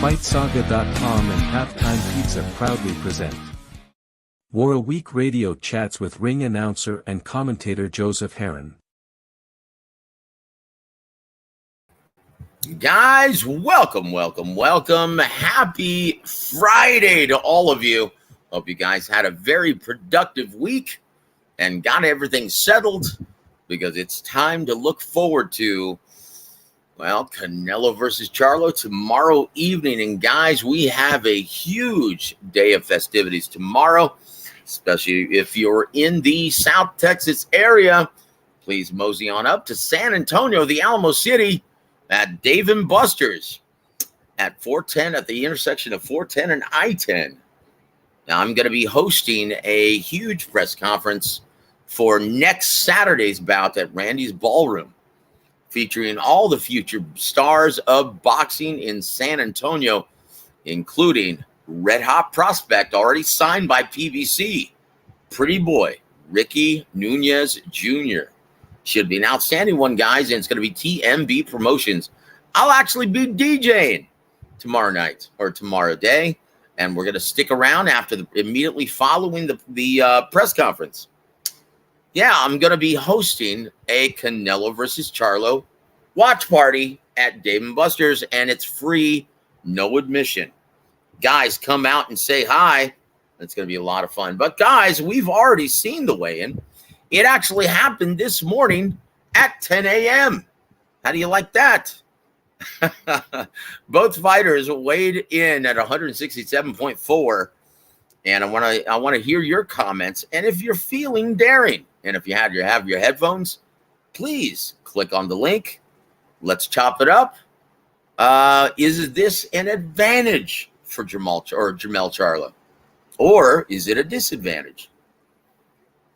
FightSaga.com and Halftime Pizza proudly present War a Week Radio Chats with ring announcer and commentator Joseph Herron. Guys, welcome. Happy Friday to all of you. Hope you guys had a very productive week and got everything settled, because it's time to look forward to, well, Canelo versus Charlo tomorrow evening. And guys, we have a huge day of festivities tomorrow, especially if you're in the South Texas area. Please mosey on up to San Antonio, the Alamo City, at Dave & Buster's at 410, at the intersection of 410 and I-10. Now, I'm going to be hosting a huge press conference for next Saturday's bout at Randy's Ballroom, featuring all the future stars of boxing in San Antonio, including red hot prospect already signed by PBC, Pretty Boy Ricky Nunez Jr. Should be an outstanding one, guys, and it's going to be TMB Promotions. I'll actually be DJing tomorrow night or tomorrow day, and we're going to stick around immediately following the press conference. Yeah, I'm going to be hosting a Canelo versus Charlo watch party at Dave & Buster's, and it's free, no admission. Guys, come out and say hi. It's going to be a lot of fun. But guys, we've already seen the weigh-in. It actually happened this morning at 10 a.m. How do you like that? Both fighters weighed in at 167.4, and I want to hear your comments. And if you're feeling daring, and if you have your headphones, please click on the link. Let's chop it up. Is this an advantage for Jermell Charlo, or is it a disadvantage?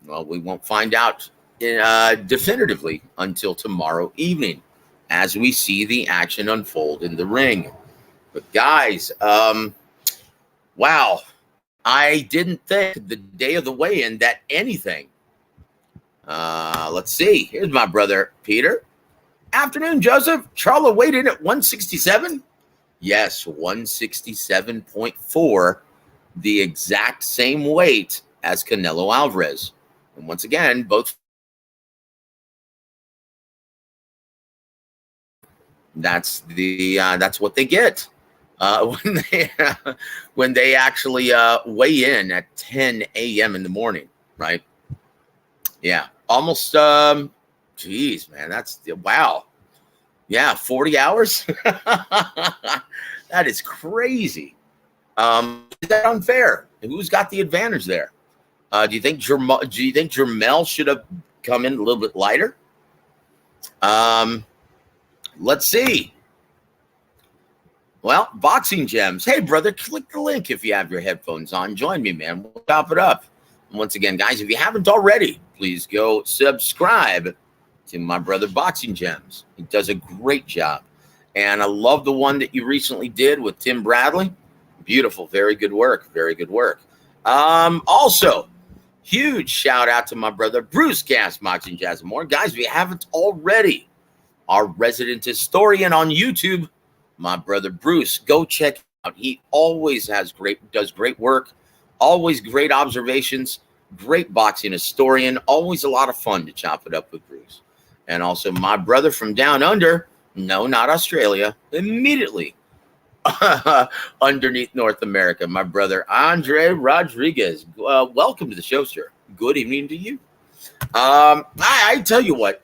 Well, we won't find out definitively until tomorrow evening as we see the action unfold in the ring. But guys, wow, I didn't think the day of the weigh-in that anything. Let's see. Here's my brother, Peter. Afternoon, Joseph. Charlo weighed in at 167? Yes, 167.4, the exact same weight as Canelo Alvarez. And once again, both. That's what they get when they actually weigh in at 10 a.m. in the morning, right? Yeah, almost. Geez, man, that's wow. Yeah, 40 hours. That is crazy. Is that unfair? Who's got the advantage there? Do you think Jermell should have come in a little bit lighter? Let's see. Well, Boxing Gems. Hey, brother, click the link if you have your headphones on. Join me, man. We'll chop it up. And once again, guys, if you haven't already, please go subscribe to my brother Boxing Gems. He does a great job. And I love the one that you recently did with Tim Bradley. Beautiful. Very good work. Very good work. Also, huge shout out to my brother Bruce Gas, Boxing Jazz and more. Guys, if you haven't already, our resident historian on YouTube, my brother Bruce, go check out. He always does great work, always great observations, great boxing historian, always a lot of fun to chop it up with Bruce. And also my brother from down under, no, not Australia, immediately underneath North America, my brother Andre Rodriguez. Welcome to the show, sir. Good evening to you. I tell you what,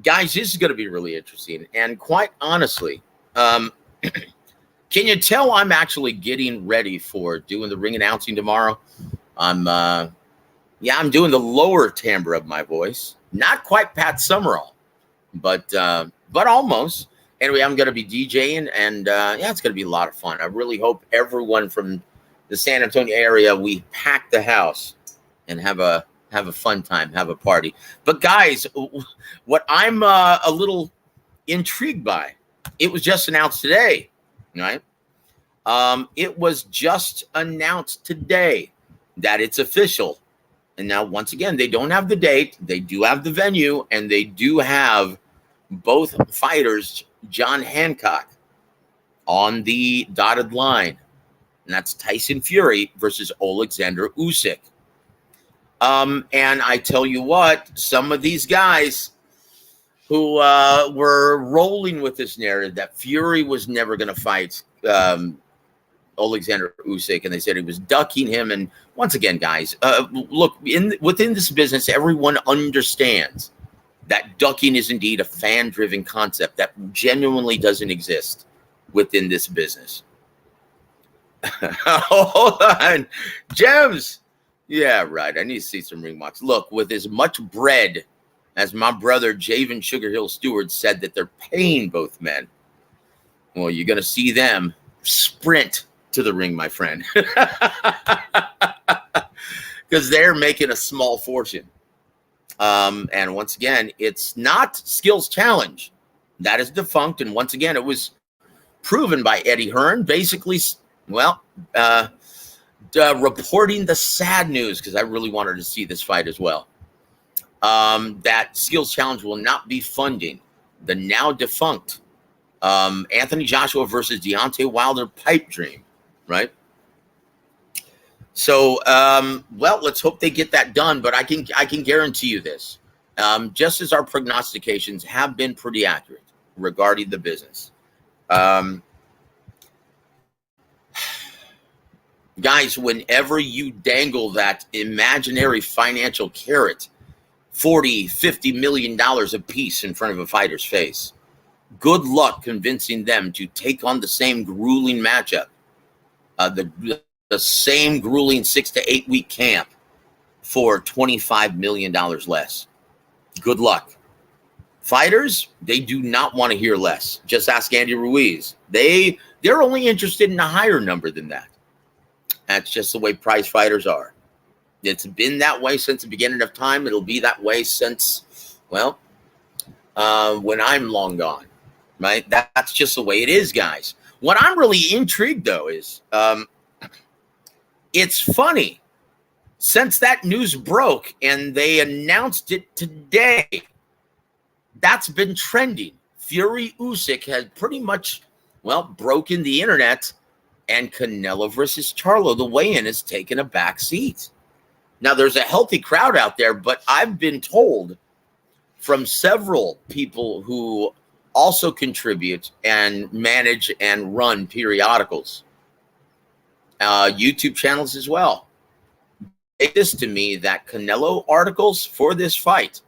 guys, this is going to be really interesting. And quite honestly, can you tell I'm actually getting ready for doing the ring announcing tomorrow? I'm doing the lower timbre of my voice. Not quite Pat Summerall, but almost. Anyway, I'm going to be DJing, and it's going to be a lot of fun. I really hope everyone from the San Antonio area, we pack the house and have a fun time, have a party. But guys, what I'm a little intrigued by, it was just announced today, right? It was just announced today that it's official. And now, once again, they don't have the date. They do have the venue, and they do have both fighters, John Hancock on the dotted line. And that's Tyson Fury versus Alexander Usyk. And I tell you what, some of these guys who were rolling with this narrative that Fury was never going to fight Alexander Usyk, and they said he was ducking him. And once again, guys, look, within this business, everyone understands that ducking is indeed a fan-driven concept that genuinely doesn't exist within this business. Hold on, Gems. Yeah, right. I need to see some ring walks. Look, with as much bread as my brother Javen Sugar Hill Stewart said that they're paying both men, well, you're going to see them sprint to the ring, my friend, because they're making a small fortune. And once again, it's not Skills Challenge. That is defunct. And once again, it was proven by Eddie Hearn, basically, well, reporting the sad news, because I really wanted to see this fight as well, that Skills Challenge will not be funding the now defunct Anthony Joshua versus Deontay Wilder pipe dream, right? So, well, let's hope they get that done. But I can guarantee you this, just as our prognostications have been pretty accurate regarding the business. Guys, whenever you dangle that imaginary financial carrot, $40-50 million a piece in front of a fighter's face, good luck convincing them to take on the same grueling matchup, the same grueling 6 to 8 week camp for $25 million less. Good luck. Fighters, they do not want to hear less. Just ask Andy Ruiz. They're only interested in a higher number than that. That's just the way prize fighters are. It's been that way since the beginning of time. It'll be that way since, well, when I'm long gone, right? That's just the way it is, guys. What I'm really intrigued, though, is it's funny. Since that news broke and they announced it today, that's been trending. Fury Usyk has pretty much, well, broken the internet. And Canelo versus Charlo, the weigh-in has taken a back seat. Now, there's a healthy crowd out there, but I've been told from several people who also contribute and manage and run periodicals, YouTube channels as well. It is to me that Canelo articles for this fight,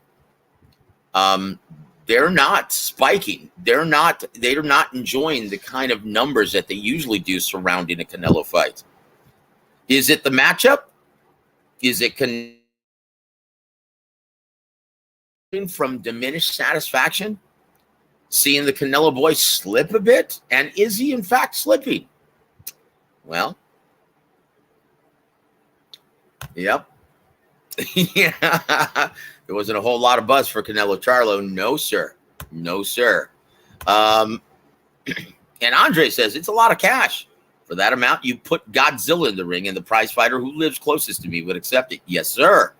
they're not spiking. They're not enjoying the kind of numbers that they usually do surrounding a Canelo fight. Is it the matchup? Is it from diminished satisfaction? Seeing the Canelo boy slip a bit? And is he in fact slipping? Well, yep. Yeah. There wasn't a whole lot of buzz for Canelo Charlo. No, sir. No, sir. And Andre says, it's a lot of cash. For that amount, you put Godzilla in the ring, and the prize fighter who lives closest to me would accept it. Yes, sir.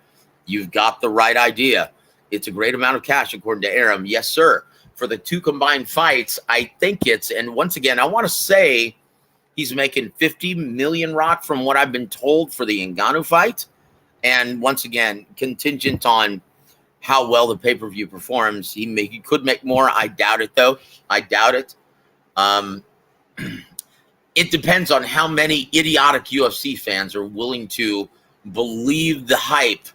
You've got the right idea. It's a great amount of cash, according to Aram. Yes, sir. For the two combined fights, I think it's, and once again, I want to say he's making $50 million, Rock, from what I've been told for the Ngannou fight. And once again, contingent on how well the pay-per-view performs. He could make more. I doubt it, though. I doubt it. It depends on how many idiotic UFC fans are willing to believe the hype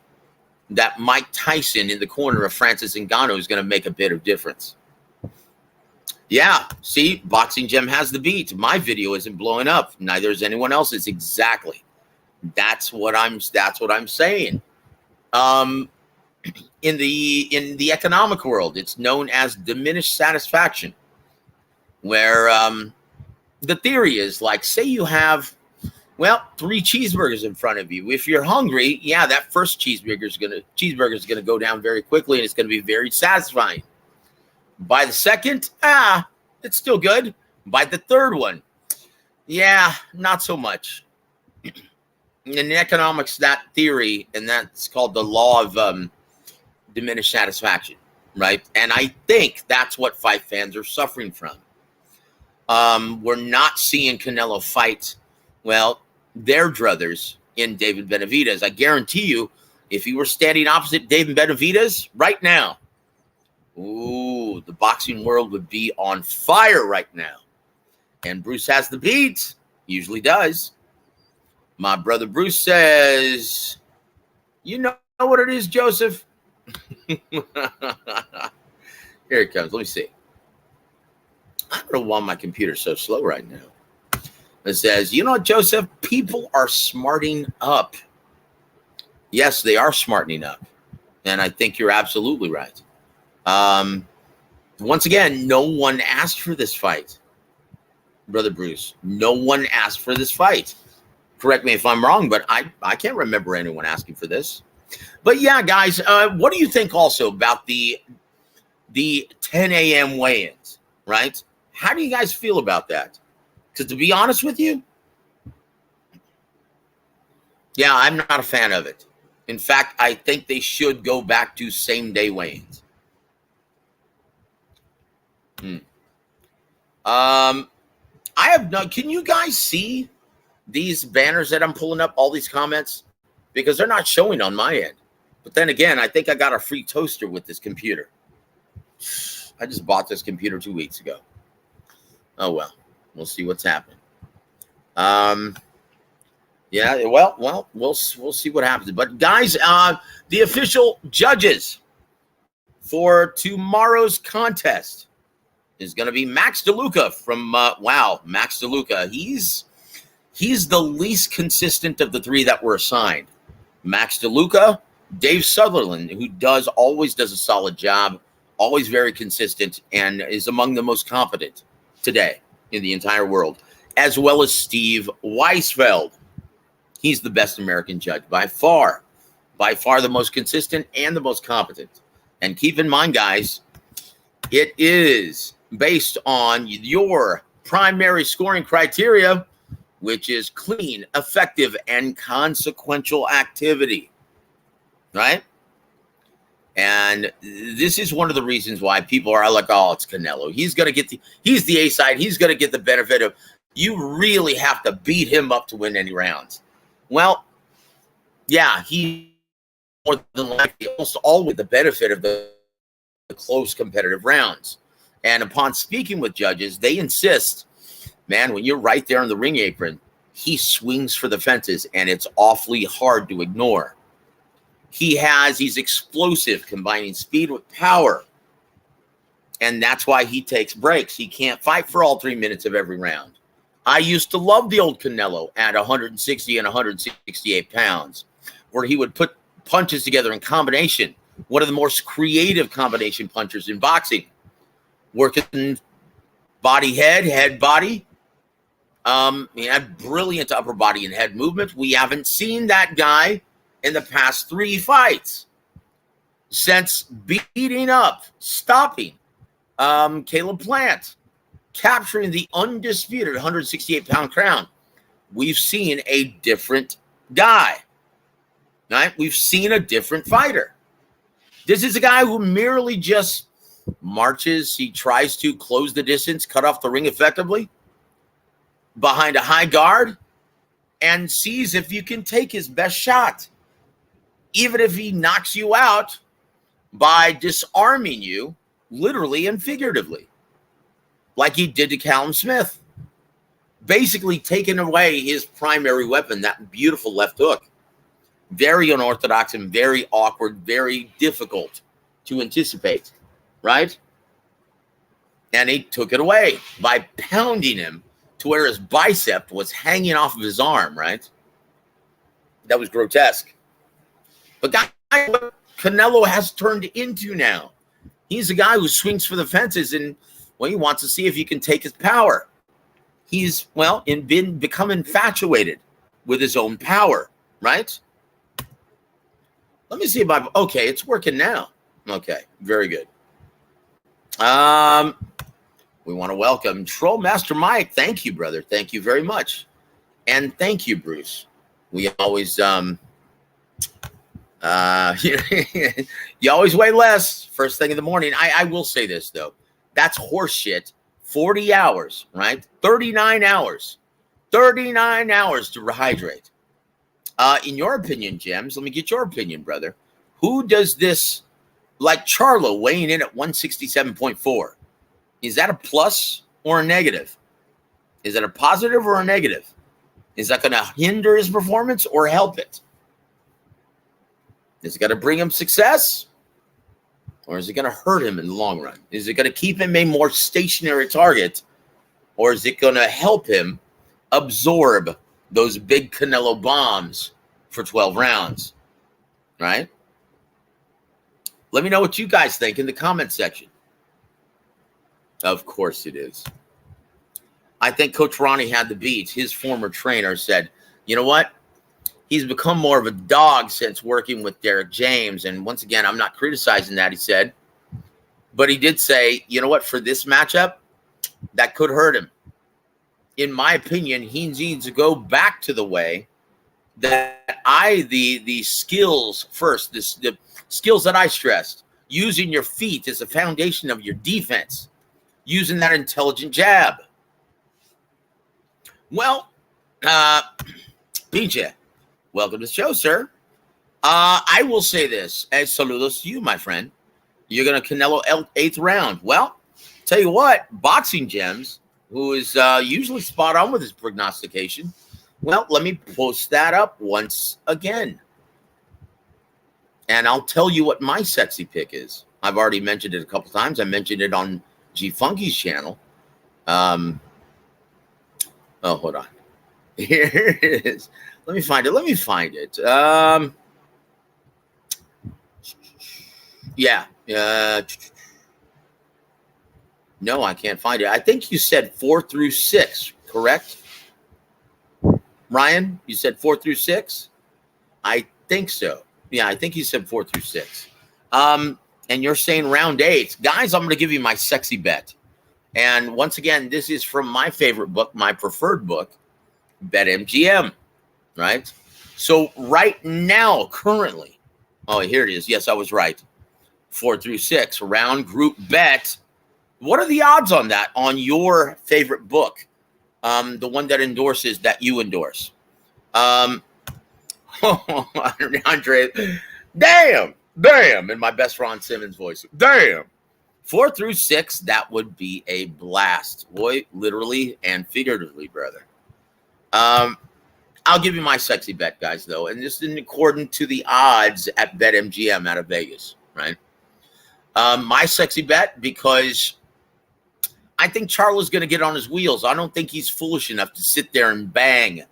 that Mike Tyson in the corner of Francis Ngannou is going to make a bit of difference. Yeah, see, Boxing Gem has the beat. My video isn't blowing up. Neither is anyone else's. Exactly. That's what I'm saying. In the economic world, it's known as diminished satisfaction, where the theory is, like, say you have, well, 3 cheeseburgers in front of you. If you're hungry, yeah, that first cheeseburger is gonna go down very quickly, and it's gonna be very satisfying. By the second, it's still good. By the third one, yeah, not so much. In economics, that theory, and that's called the law of diminished satisfaction, right? And I think that's what fight fans are suffering from. We're not seeing Canelo fight, well, their druthers in David Benavidez. I guarantee you, if you were standing opposite David Benavidez right now, ooh, the boxing world would be on fire right now. And Bruce has the beat. Usually does. My brother Bruce says, you know what it is, Joseph? Here it comes. Let me see. I don't know why my computer's so slow right now. It says, you know what, Joseph? People are smarting up. Yes, they are smartening up. And I think you're absolutely right. Once again, no one asked for this fight. Brother Bruce, no one asked for this fight. Correct me if I'm wrong, but I can't remember anyone asking for this. But yeah, guys, what do you think also about the 10 a.m. weigh-ins, right? How do you guys feel about that? Because to be honest with you, yeah, I'm not a fan of it. In fact, I think they should go back to same-day weigh-ins. I have no. Can you guys see these banners that I'm pulling up? All these comments, because they're not showing on my end. But then again, I think I got a free toaster with this computer. I just bought this computer 2 weeks ago. Oh well, we'll see what's happening. Yeah, well, we'll see what happens. But guys, the official judges for tomorrow's contest is going to be Max DeLuca from W.A.W. Max DeLuca. He's the least consistent of the three that were assigned. Max DeLuca, Dave Sutherland, who always does a solid job, always very consistent, and is among the most competent today in the entire world, as well as Steve Weisfeld. He's the best American judge by far the most consistent and the most competent. And keep in mind, guys, it is based on your primary scoring criteria, which is clean, effective, and consequential activity, right? And this is one of the reasons why people are like, oh, it's Canelo. He's the A side. He's going to get the benefit of, you really have to beat him up to win any rounds. Well, yeah, he more than likely almost always the benefit of the close competitive rounds. And upon speaking with judges, they insist, man, when you're right there in the ring apron, he swings for the fences, and it's awfully hard to ignore. He's explosive, combining speed with power. And that's why he takes breaks. He can't fight for all 3 minutes of every round. I used to love the old Canelo at 160 and 168 pounds, where he would put punches together in combination. One of the most creative combination punchers in boxing. Working body, head, body. He had brilliant upper body and head movement. We haven't seen that guy in the past 3 fights since beating up, stopping Caleb Plant, capturing the undisputed 168-pound crown. We've seen a different guy, right? We've seen a different fighter. This is a guy who merely just marches. He tries to close the distance, cut off the ring effectively behind a high guard, and sees if you can take his best shot. Even if he knocks you out by disarming you, literally and figuratively, like he did to Callum Smith, basically taking away his primary weapon, that beautiful left hook. Very unorthodox and very awkward, very difficult to anticipate, right? And he took it away by pounding him to where his bicep was hanging off of his arm, right? That was grotesque. But guys, what Canelo has turned into now. He's a guy who swings for the fences, and he wants to see if he can take his power. He's, become infatuated with his own power, right? Let me see if okay, it's working now. Okay, very good. We want to welcome Troll Master Mike. Thank you, brother. Thank you very much. And thank you, Bruce. We always, you always weigh less first thing in the morning. I will say this, though. That's horse shit 40 hours, right? 39 hours. 39 hours to rehydrate. In your opinion, Gems, let me get your opinion, brother. Who does this, like Charlo weighing in at 167.4? Is that a plus or a negative? Is it a positive or a negative? Is that going to hinder his performance or help it? Is it going to bring him success? Or is it going to hurt him in the long run? Is it going to keep him a more stationary target? Or is it going to help him absorb those big Canelo bombs for 12 rounds? Right? Let me know what you guys think in the comment section. Of course it is. I think Coach Ronnie had the beat. His former trainer said, you know what? He's become more of a dog since working with Derek James. And once again, I'm not criticizing that, he said. But he did say, you know what? For this matchup, that could hurt him. In my opinion, he needs to go back to the way that the skills first, the skills that I stressed, using your feet as the foundation of your defense, using that intelligent jab. Well, PJ, welcome to the show, sir. I will say this, as saludos to you, my friend. You're going to Canelo 8th round. Well, tell you what, Boxing Gems, who is usually spot on with his prognostication, well, let me post that up once again. And I'll tell you what my sexy pick is. I've already mentioned it a couple times. I mentioned it on G Funky's channel. Oh, hold on. Here it is. Let me find it. Yeah. No, I can't find it. I think you said 4 through 6, correct? Ryan, you said 4 through 6? I think so. Yeah, I think you said 4 through 6. And you're saying round 8. Guys, I'm going to give you my sexy bet. And once again, this is from my favorite book, my preferred book, BetMGM, right? So right now, currently, oh, here it is. Yes, I was right. 4 through 6, round group bet. What are the odds on that on your favorite book? The one that endorses, that you endorse. Andre, damn, in my best Ron Simmons voice. Damn. 4 through 6, that would be a blast. Boy, literally and figuratively, brother. I'll give you my sexy bet, guys, though. And this is according to the odds at BetMGM out of Vegas, right? My sexy bet, because I think Charlo's going to get on his wheels. I don't think he's foolish enough to sit there and bang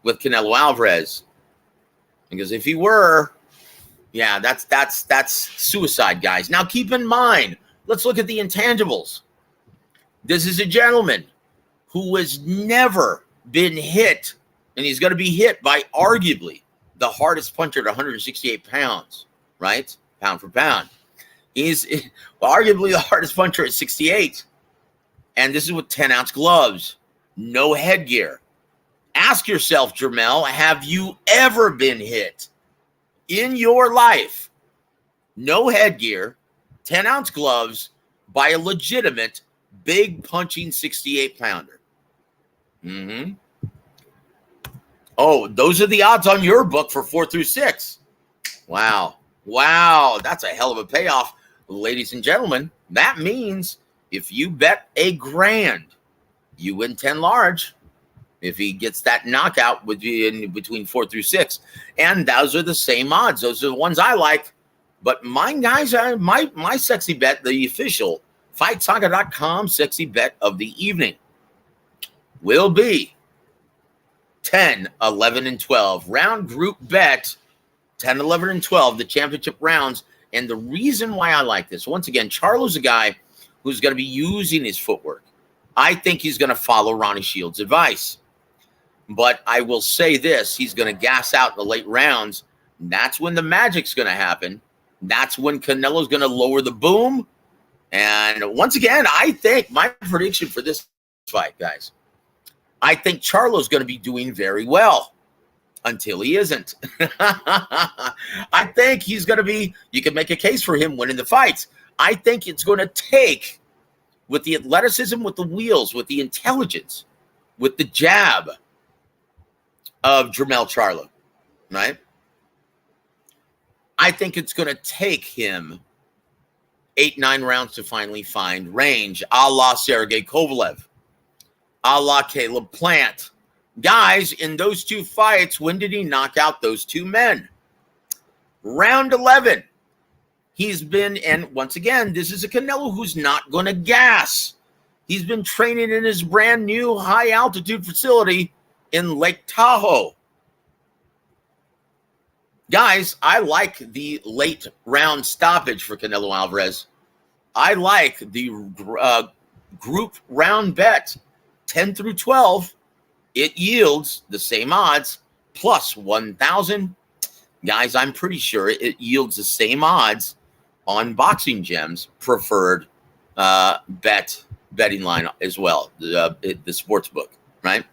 with Canelo Alvarez. Because if he were, yeah, that's suicide, guys. Now, keep in mind, let's look at the intangibles. This is a gentleman who has never been hit, and he's going to be hit by arguably the hardest puncher at 168 pounds, right? Pound for pound. He's arguably the hardest puncher at 68. And this is with 10-ounce gloves, no headgear. Ask yourself, Jermel, have you ever been hit in your life, no headgear, 10-ounce gloves, by a legitimate big punching 68-pounder? Mm-hmm. Oh, those are the odds on your book for 4 through 6. Wow. That's a hell of a payoff. Ladies and gentlemen, that means if you bet $1,000, you win 10 large. If he gets that knockout between 4 through 6. And those are the same odds. Those are the ones I like. But mine, guys, my sexy bet, the official FightSaga.com sexy bet of the evening, will be 10, 11, and 12. Round group bet, 10, 11, and 12, the championship rounds. And the reason why I like this, once again, Charlo's a guy who's going to be using his footwork. I think he's going to follow Ronnie Shields' advice. But I will say this, he's going to gas out in the late rounds. That's when the magic's going to happen. That's when Canelo's going to lower the boom. And once again, I think my prediction for this fight, guys, I think Charlo's going to be doing very well until he isn't. I think he's going to be, you can make a case for him winning the fights. I think it's going to take with the athleticism, with the wheels, with the intelligence, with the jab of Jermell Charlo, right? I think it's going to take him 8-9 rounds to finally find range, a la Sergey Kovalev, a la Caleb Plant. Guys, in those two fights, when did he knock out those two men? Round 11. He's been, and once again, this is a Canelo who's not going to gas. He's been training in his brand new high-altitude facility in Lake Tahoe. Guys, I like the late round stoppage for Canelo Alvarez. I like the group round bet, 10 through 12. It yields the same odds, plus 1,000. Guys, I'm pretty sure it yields the same odds on Boxing Gems preferred betting line as well, the sports book, right?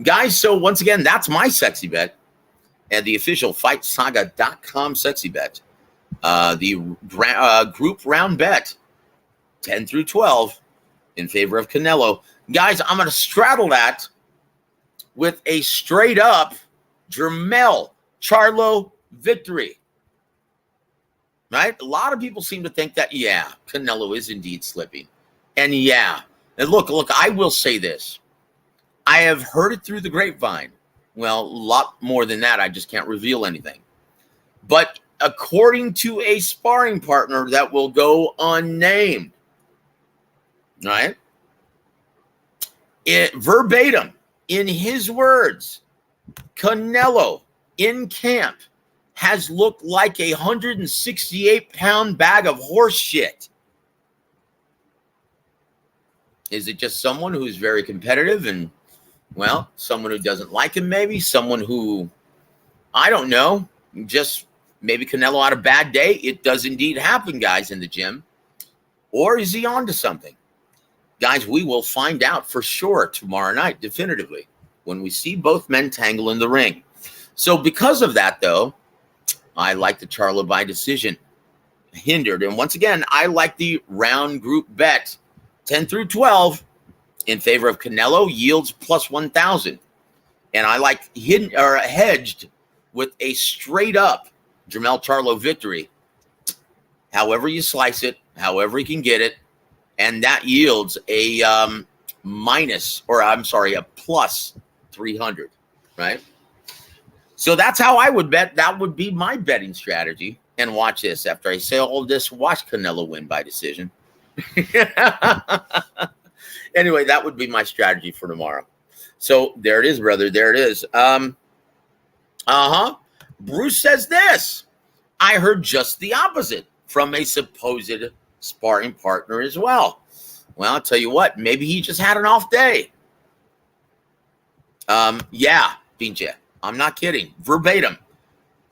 Guys, so once again, that's my sexy bet. And the official FightSaga.com sexy bet. The group round bet, 10 through 12, in favor of Canelo. Guys, I'm going to straddle that with a straight-up Jermell Charlo victory. Right? A lot of people seem to think that, yeah, Canelo is indeed slipping. And yeah. And look, I will say this. I have heard it through the grapevine. Well, a lot more than that. I just can't reveal anything. But according to a sparring partner that will go unnamed, right? Verbatim, in his words, Canelo in camp has looked like a 168-pound bag of horse shit. Is it just someone who's very competitive and, well, someone who doesn't like him maybe? Someone who, I don't know, just maybe Canelo had a bad day? It does indeed happen, guys, in the gym. Or is he on to something? Guys, we will find out for sure tomorrow night, definitively, when we see both men tangle in the ring. So because of that, though, I like the Charlo by decision. Hindered. And once again, I like the round group bet, 10 through 12, in favor of Canelo, yields plus 1,000. And I like hidden or hedged with a straight up Jermell Charlo victory. However you slice it, however you can get it, and that yields a plus 300, right? So that's how I would bet. That would be my betting strategy. And watch this. After I say all this, watch Canelo win by decision. Anyway, that would be my strategy for tomorrow. So there it is, brother. There it is. Bruce says this. I heard just the opposite from a supposed sparring partner as well. Well, I'll tell you what. Maybe he just had an off day. Yeah, Pinche. I'm not kidding. Verbatim.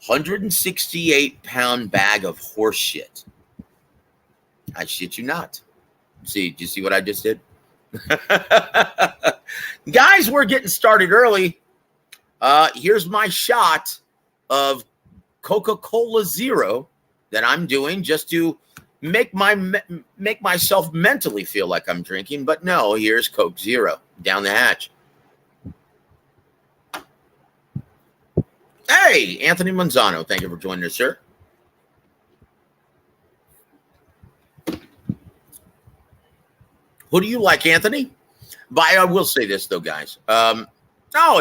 168-pound bag of horse shit. I shit you not. See, did you see what I just did? Guys, we're getting started early. Here's my shot of Coca-Cola Zero that I'm doing just to make myself mentally feel like I'm drinking. But no, here's Coke Zero down the hatch. Hey, Anthony Manzano, thank you for joining us, sir. Who do you like, Anthony? But I will say this, though, guys. And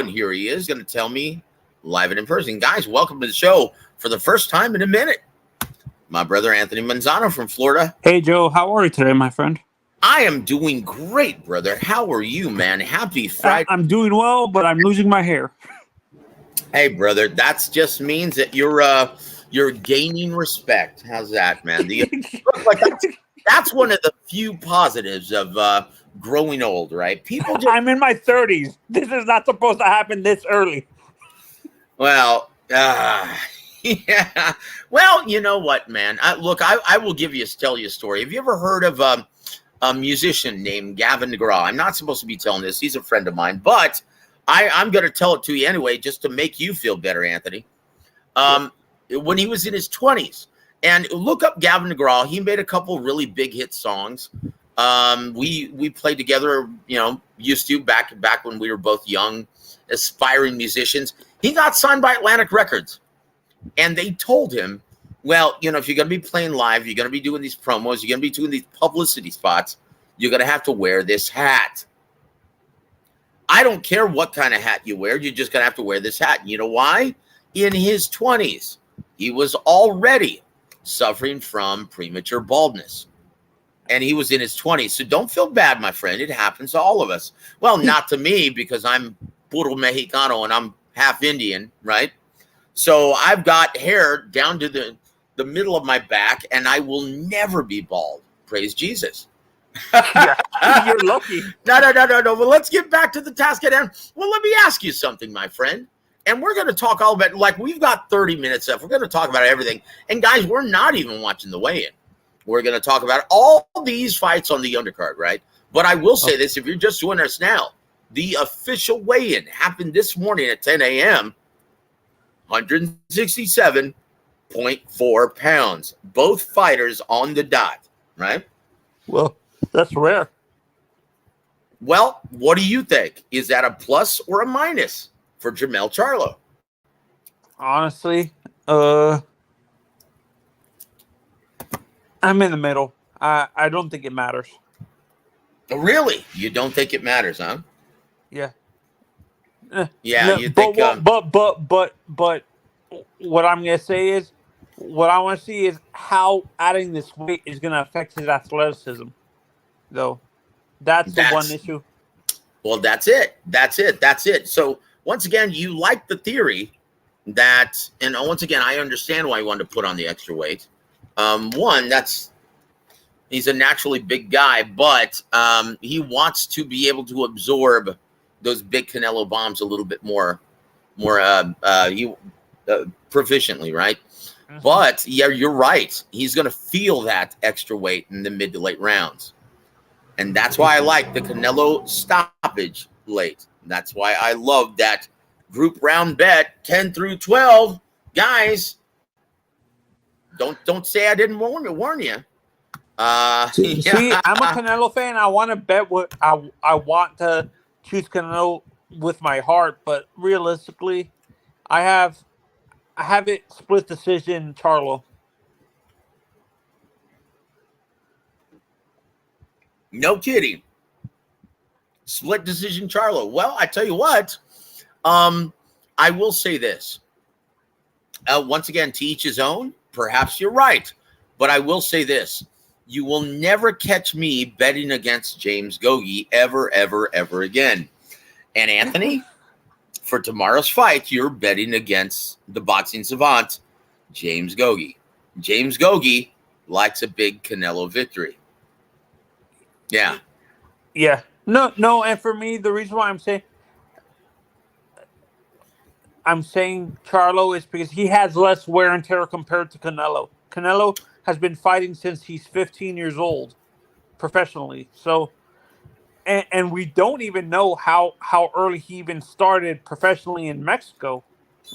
here he is going to tell me live and in person. Guys, welcome to the show for the first time in a minute. My brother, Anthony Manzano from Florida. Hey, Joe. How are you today, my friend? I am doing great, brother. How are you, man? Happy Friday. I'm doing well, but I'm losing my hair. Hey, brother, that just means that you're gaining respect. How's that, man? That's one of the few positives of growing old, right? People just, I'm in my 30s. This is not supposed to happen this early. Well, yeah. Well, you know what, man? I will tell you a story. Have you ever heard of a musician named Gavin DeGraw? I'm not supposed to be telling this. He's a friend of mine, but I'm going to tell it to you anyway, just to make you feel better, Anthony. When he was in his 20s, and look up Gavin DeGraw. He made a couple really big hit songs. We played together, used to back when we were both young, aspiring musicians. He got signed by Atlantic Records, and they told him, well, if you're going to be playing live, you're going to be doing these promos, you're going to be doing these publicity spots, you're going to have to wear this hat. I don't care what kind of hat you wear, you're just going to have to wear this hat. And you know why? In his 20s, he was already suffering from premature baldness. And he was in his 20s. So don't feel bad, my friend. It happens to all of us. Well, not to me, because I'm puro Mexicano and I'm half Indian, right? So I've got hair down to the middle of my back, and I will never be bald. Praise Jesus. Yeah, you're lucky. No. Well, let's get back to the task at hand. Well, let me ask you something, my friend. And we're going to talk all about, like, we've got 30 minutes left. We're going to talk about everything. And guys, we're not even watching the weigh-in. We're going to talk about all these fights on the undercard, right? But I will say this, if you're just joining us now, the official weigh-in happened this morning at 10 a.m., 167.4 pounds. Both fighters on the dot, right? Well, that's rare. Well, what do you think? Is that a plus or a minus for Jermell Charlo? Honestly, I'm in the middle. I don't think it matters. Really? You don't think it matters, huh? Yeah. Yeah, No, you think... but what I'm gonna say is, what I want to see is how adding this weight is gonna affect his athleticism. Though, that's the one issue. Well, that's it. So once again, you like the theory that, and once again, I understand why you wanted to put on the extra weight. One, he's a naturally big guy, but he wants to be able to absorb those big Canelo bombs a little bit more proficiently, right? Mm-hmm. But yeah, you're right. He's going to feel that extra weight in the mid to late rounds. And that's why I like the Canelo stoppage late. That's why I love that group round bet 10 through 12. Guys, don't say I didn't warn you. See, I'm a Canelo fan. I want to bet what I want to choose Canelo with my heart, but realistically, I have it split decision Charlo. No kidding. Split decision Charlo. Well, I tell you what, I will say this. Once again, to each his own. Perhaps you're right. But I will say this. You will never catch me betting against James Gogi ever, ever, ever again. And Anthony, for tomorrow's fight, you're betting against the boxing savant, James Gogi. James Gogi likes a big Canelo victory. Yeah. Yeah. No, and for me, the reason why I'm saying Charlo is because he has less wear and tear compared to Canelo. Canelo has been fighting since he's 15 years old professionally. So, and we don't even know how early he even started professionally in Mexico,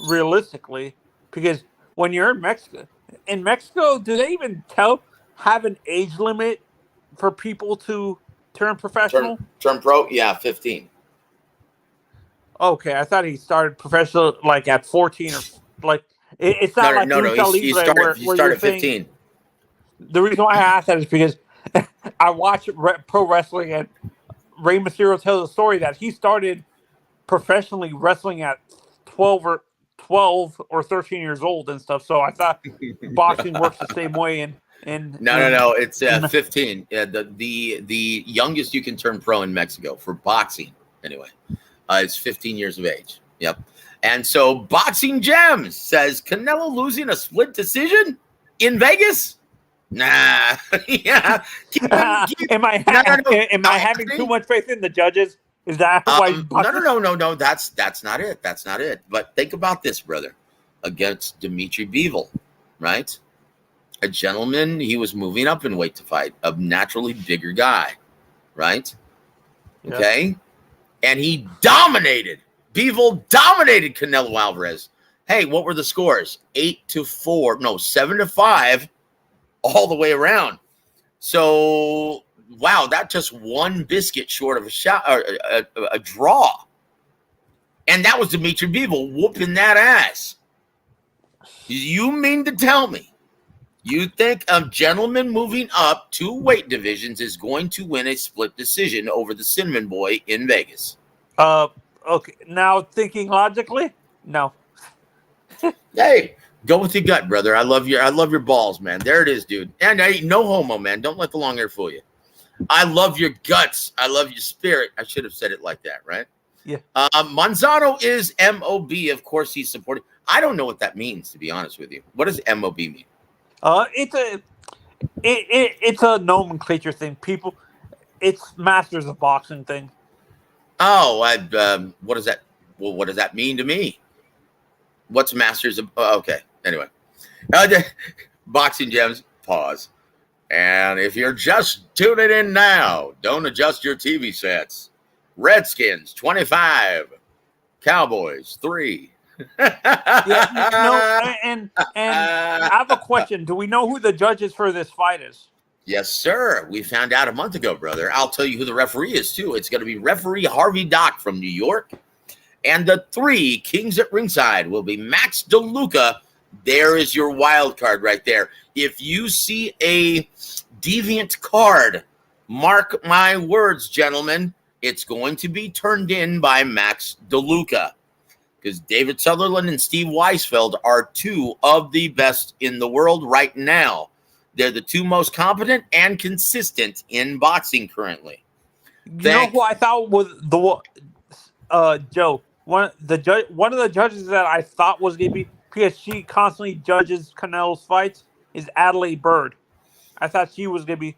realistically, because when you're in Mexico, do they even have an age limit for people to turn professional? Turn pro? Yeah, 15. Okay, I thought he started professional like at 14 or like it's not no. He started at 15. The reason why I asked that is because I watch pro wrestling and Rey Mysterio tells a story that he started professionally wrestling at 12 or 13 years old and stuff. So I thought boxing works the same way. No. It's 15. Yeah, the youngest you can turn pro in Mexico for boxing, anyway, is 15 years of age. Yep. And so Boxing Gems says Canelo losing a split decision in Vegas. Nah. Yeah. Am I having too much faith in the judges? Is that why? No. That's not it. That's not it. But think about this, brother. Against Dimitri Bivol, right? A gentleman, he was moving up in weight to fight, a naturally bigger guy, right? Yeah. Okay. And he dominated. Bivol dominated Canelo Alvarez. Hey, what were the scores? 7-5, all the way around. So wow, that's just one biscuit short of a shot, or a draw. And that was Dimitri Bivol whooping that ass. You mean to tell me you think a gentleman moving up 2 weight divisions is going to win a split decision over the Cinnamon Boy in Vegas? Okay. Now thinking logically, no. Hey, go with your gut, brother. I love your balls, man. There it is, dude. And I ain't no homo, man. Don't let the long hair fool you. I love your guts. I love your spirit. I should have said it like that, right? Yeah. Monzano is MOB. Of course, he's supporting. I don't know what that means, to be honest with you. What does MOB mean? It's a nomenclature thing. People, it's Masters of Boxing thing. Oh, what does that? Well, what does that mean to me? What's Masters of? Okay. Anyway, Boxing Gems. Pause. And if you're just tuning in now, don't adjust your TV sets. Redskins 25, Cowboys 3. Yeah, and I have a question. Do we know who the judges for this fight is? Yes, sir. We found out a month ago, brother. I'll tell you who the referee is, too. It's going to be referee Harvey Dock from New York. And the 3 kings at ringside will be Max DeLuca. There is your wild card right there. If you see a deviant card, mark my words, gentlemen, it's going to be turned in by Max DeLuca. Because David Sutherland and Steve Weisfeld are 2 of the best in the world right now. They're the 2 most competent and consistent in boxing currently. You know who I thought was Joe? One of the judges that I thought was going to be, because she constantly judges Canelo's fights, is Adelaide Bird. I thought she was going to be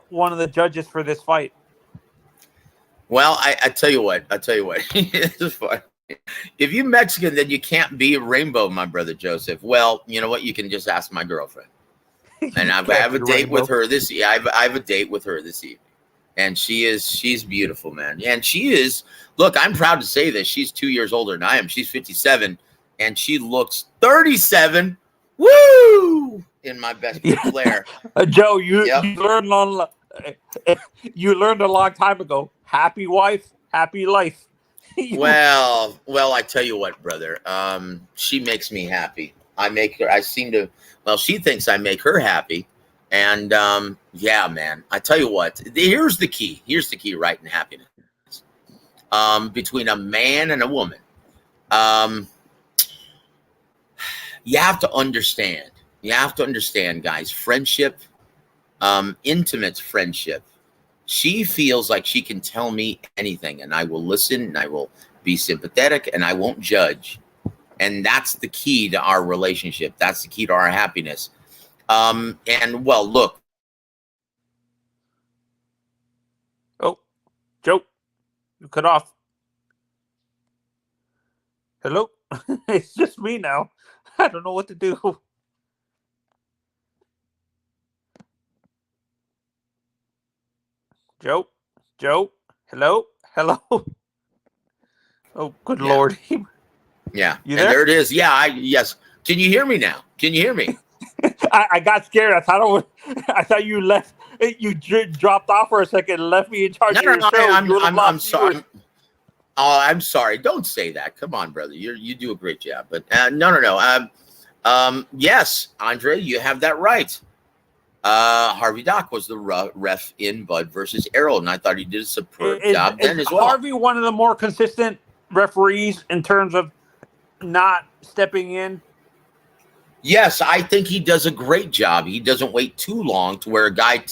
one of the judges for this fight. Well, I tell you what. This is fun. If you Mexican, then you can't be a rainbow, my brother Joseph. Well, you know what? You can just ask my girlfriend. And I have a date with her this. I have a date with her this evening, and she's beautiful, man. And she is. Look, I'm proud to say this. She's 2 years older than I am. She's 57, and she looks 37. Woo! In my best flair. Joe, you learned a long time ago. Happy wife, happy life. Well, I tell you what, brother. She makes me happy. I make her. She thinks I make her happy. And yeah, man. I tell you what. Here's the key. Right in happiness. Between a man and a woman. You have to understand. Guys. Friendship, intimate friendship. She feels like she can tell me anything, and I will listen, and I will be sympathetic, and I won't judge. And that's the key to our relationship. That's the key to our happiness. And well, look. Oh, Joe, you cut off. Hello? It's just me now. I don't know what to do. Joe, hello. Oh, good Lord. Yeah. You there? And there it is. Yeah, yes. Can you hear me now? Can you hear me? I got scared. I thought you left. You dropped off for a second and left me in charge of your show. I'm sorry. I'm sorry. Don't say that. Come on, brother. You do a great job. But no. Yes, Andre, you have that right. Harvey Dock was the ref in Bud versus Errol, and I thought he did a superb job then as well. Harvey, one of the more consistent referees in terms of not stepping in? Yes, I think he does a great job. He doesn't wait too long to where a guy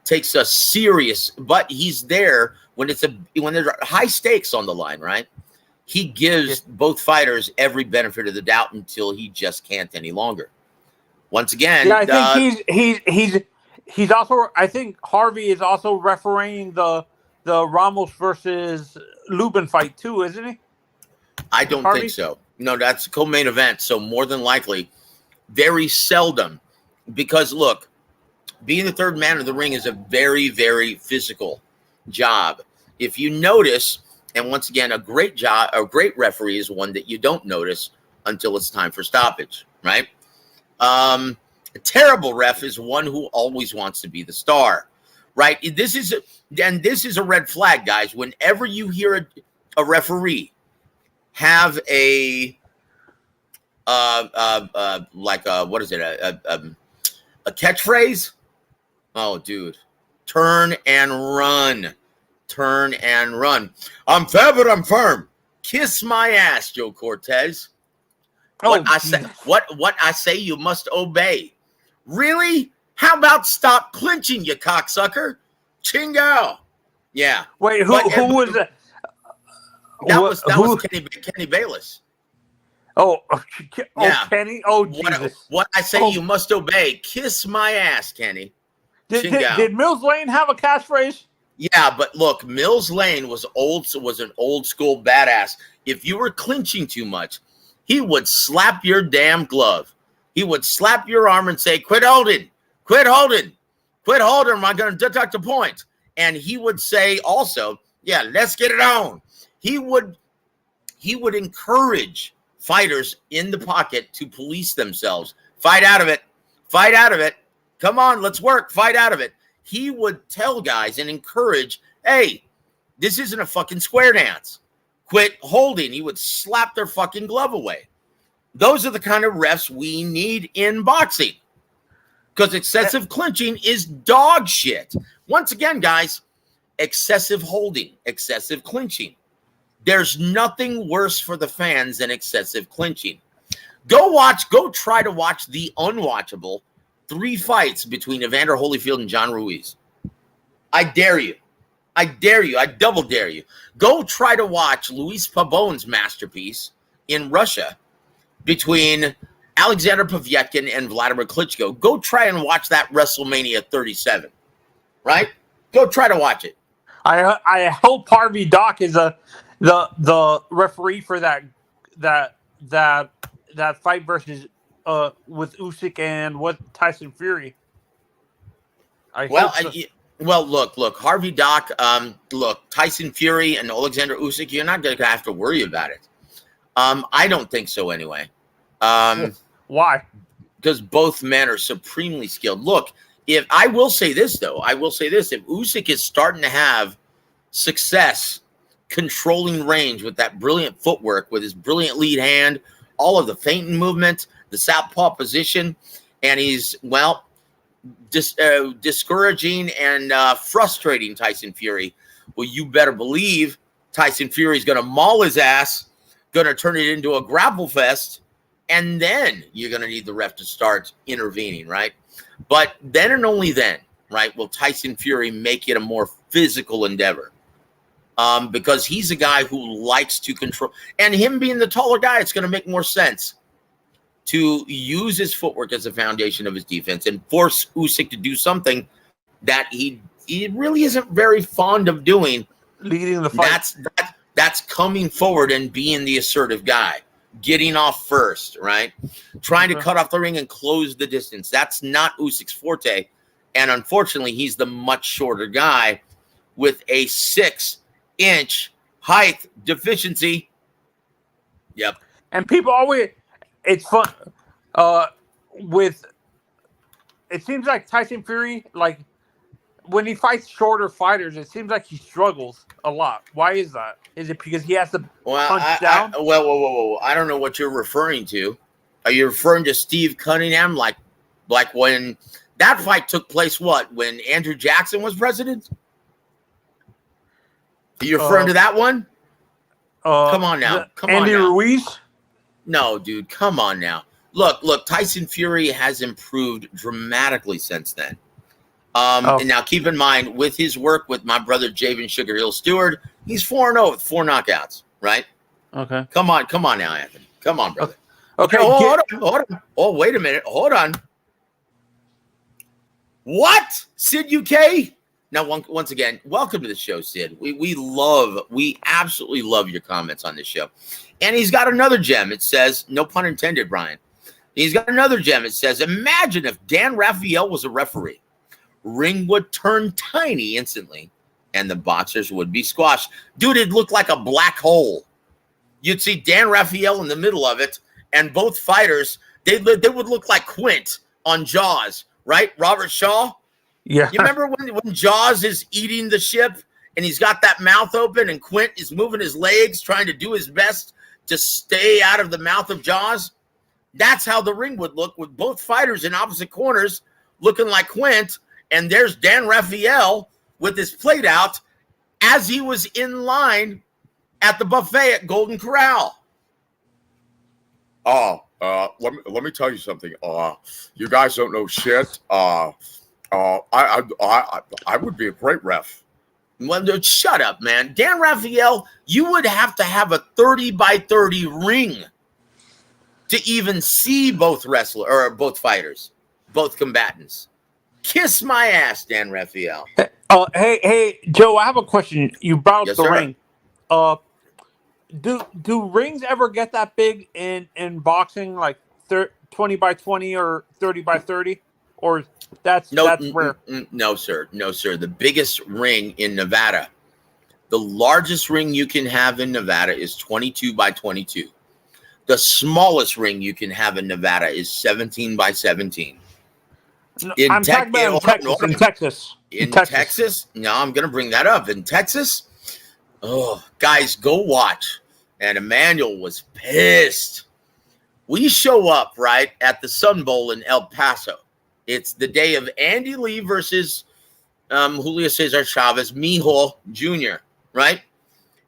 takes a serious, but he's there when there's high stakes on the line, right? He gives both fighters every benefit of the doubt until he just can't any longer. Once again, yeah, I think he's also. I think Harvey is also refereeing the Ramos versus Lubin fight too, isn't he? I don't think so. No, that's a co-main event. So more than likely, very seldom, because look, being the third man in the ring is a very, very physical job. If you notice, and once again, a great referee is one that you don't notice until it's time for stoppage, right? A terrible ref is one who always wants to be the star. right? This is a red flag, guys. Whenever you hear a referee have a what is it? A catchphrase? Oh, dude, turn and run. Turn and run. I'm fair, but I'm firm. Kiss my ass, Joe Cortez. What I say, you must obey. Really? How about stop clinching, you cocksucker? Chingo. Yeah. Wait, who was that? That was Kenny Bayless. Oh, yeah. Kenny. Oh, Jesus. What I say, you must obey. Kiss my ass, Kenny. Did Mills Lane have a catchphrase? Yeah, but look, Mills Lane was an old school badass. If you were clinching too much, he would slap your damn glove. He would slap your arm and say, quit holding, quit holding, quit holding, or am I going to deduct a point? And he would say also, yeah, let's get it on. He would encourage fighters in the pocket to police themselves. Fight out of it. Fight out of it. Come on, let's work. Fight out of it. He would tell guys and encourage, hey, this isn't a fucking square dance. Quit holding. He would slap their fucking glove away. Those are the kind of refs we need in boxing, because excessive clinching is dog shit. Once again, guys, excessive holding, excessive clinching. There's nothing worse for the fans than excessive clinching. Go try to watch the unwatchable 3 fights between Evander Holyfield and John Ruiz. I dare you. I dare you. I double dare you. Go try to watch Luis Pabon's masterpiece in Russia between Alexander Povetkin and Vladimir Klitschko. Go try and watch that WrestleMania 37. Right? Go try to watch it. I hope Harvey Doc is the referee for that fight versus with Usyk and Tyson Fury. Look, Harvey Doc, look, Tyson Fury and Alexander Usyk, you're not going to have to worry about it. I don't think so anyway. Why? Because both men are supremely skilled. Look, if Usyk is starting to have success controlling range with that brilliant footwork, with his brilliant lead hand, all of the feinting movement, the southpaw position, and he's, discouraging and frustrating Tyson Fury, well, you better believe Tyson Fury is going to maul his ass, going to turn it into a grapple fest, and then you're going to need the ref to start intervening, right? But then and only then, right, will Tyson Fury make it a more physical endeavor. Because he's a guy who likes to control, and him being the taller guy, it's going to make more sense to use his footwork as a foundation of his defense and force Usyk to do something that he really isn't very fond of doing. Leading the fight. That's coming forward and being the assertive guy, getting off first, right? Trying to cut off the ring and close the distance. That's not Usyk's forte. And unfortunately, he's the much shorter guy with a 6-inch height deficiency. Yep. And people always, it's fun. It seems like Tyson Fury, like when he fights shorter fighters, it seems like he struggles a lot. Why is that? Is it because he has to punch down? Whoa. I don't know what you're referring to. Are you referring to Steve Cunningham? Like when that fight took place, when Andrew Jackson was president? Are you referring to that one? Come on now. Andy Ruiz? No, dude, come on now. Look, Tyson Fury has improved dramatically since then. And now keep in mind, with his work with my brother Javen Sugar Hill Stewart, he's 4-0 with 4 knockouts, right? Okay. Come on now, Anthony. Come on, brother. Okay. Hold on. Oh, wait a minute. Hold on. What? Sid UK? Now, once again, welcome to the show, Sid. We absolutely love your comments on this show. And he's got another gem. It says, no pun intended, Brian. He's got another gem. It says, imagine if Dan Raphael was a referee. Ring would turn tiny instantly, and the boxers would be squashed. Dude, it'd look like a black hole. You'd see Dan Raphael in the middle of it, and both fighters, they would look like Quint on Jaws, right? Robert Shaw, Yeah. You remember when Jaws is eating the ship and he's got that mouth open and Quint is moving his legs, trying to do his best to stay out of the mouth of Jaws? That's how the ring would look with both fighters in opposite corners looking like Quint. And there's Dan Raphael with his plate out as he was in line at the buffet at Golden Corral. Let me tell you something. You guys don't know shit. I would be a great ref. Well, shut up, man. Dan Raphael, you would have to have a 30 by 30 ring to even see both both fighters, both combatants. Kiss my ass, Dan Raphael. Hey, Joe, I have a question. You brought up Yes, the sir. ring. Do rings ever get that big in boxing, like 20 by 20 or 30 by 30, or that's rare? No, sir. No, sir. The biggest ring in Nevada, the largest ring you can have in Nevada is 22 by 22. The smallest ring you can have in Nevada is 17 by 17. No, I'm talking about in Texas. In Texas? No, I'm going to bring that up. In Texas? Oh, guys, go watch. And Emmanuel was pissed. We show up, right, at the Sun Bowl in El Paso. It's the day of Andy Lee versus Julio Cesar Chavez, Mijo Jr., right?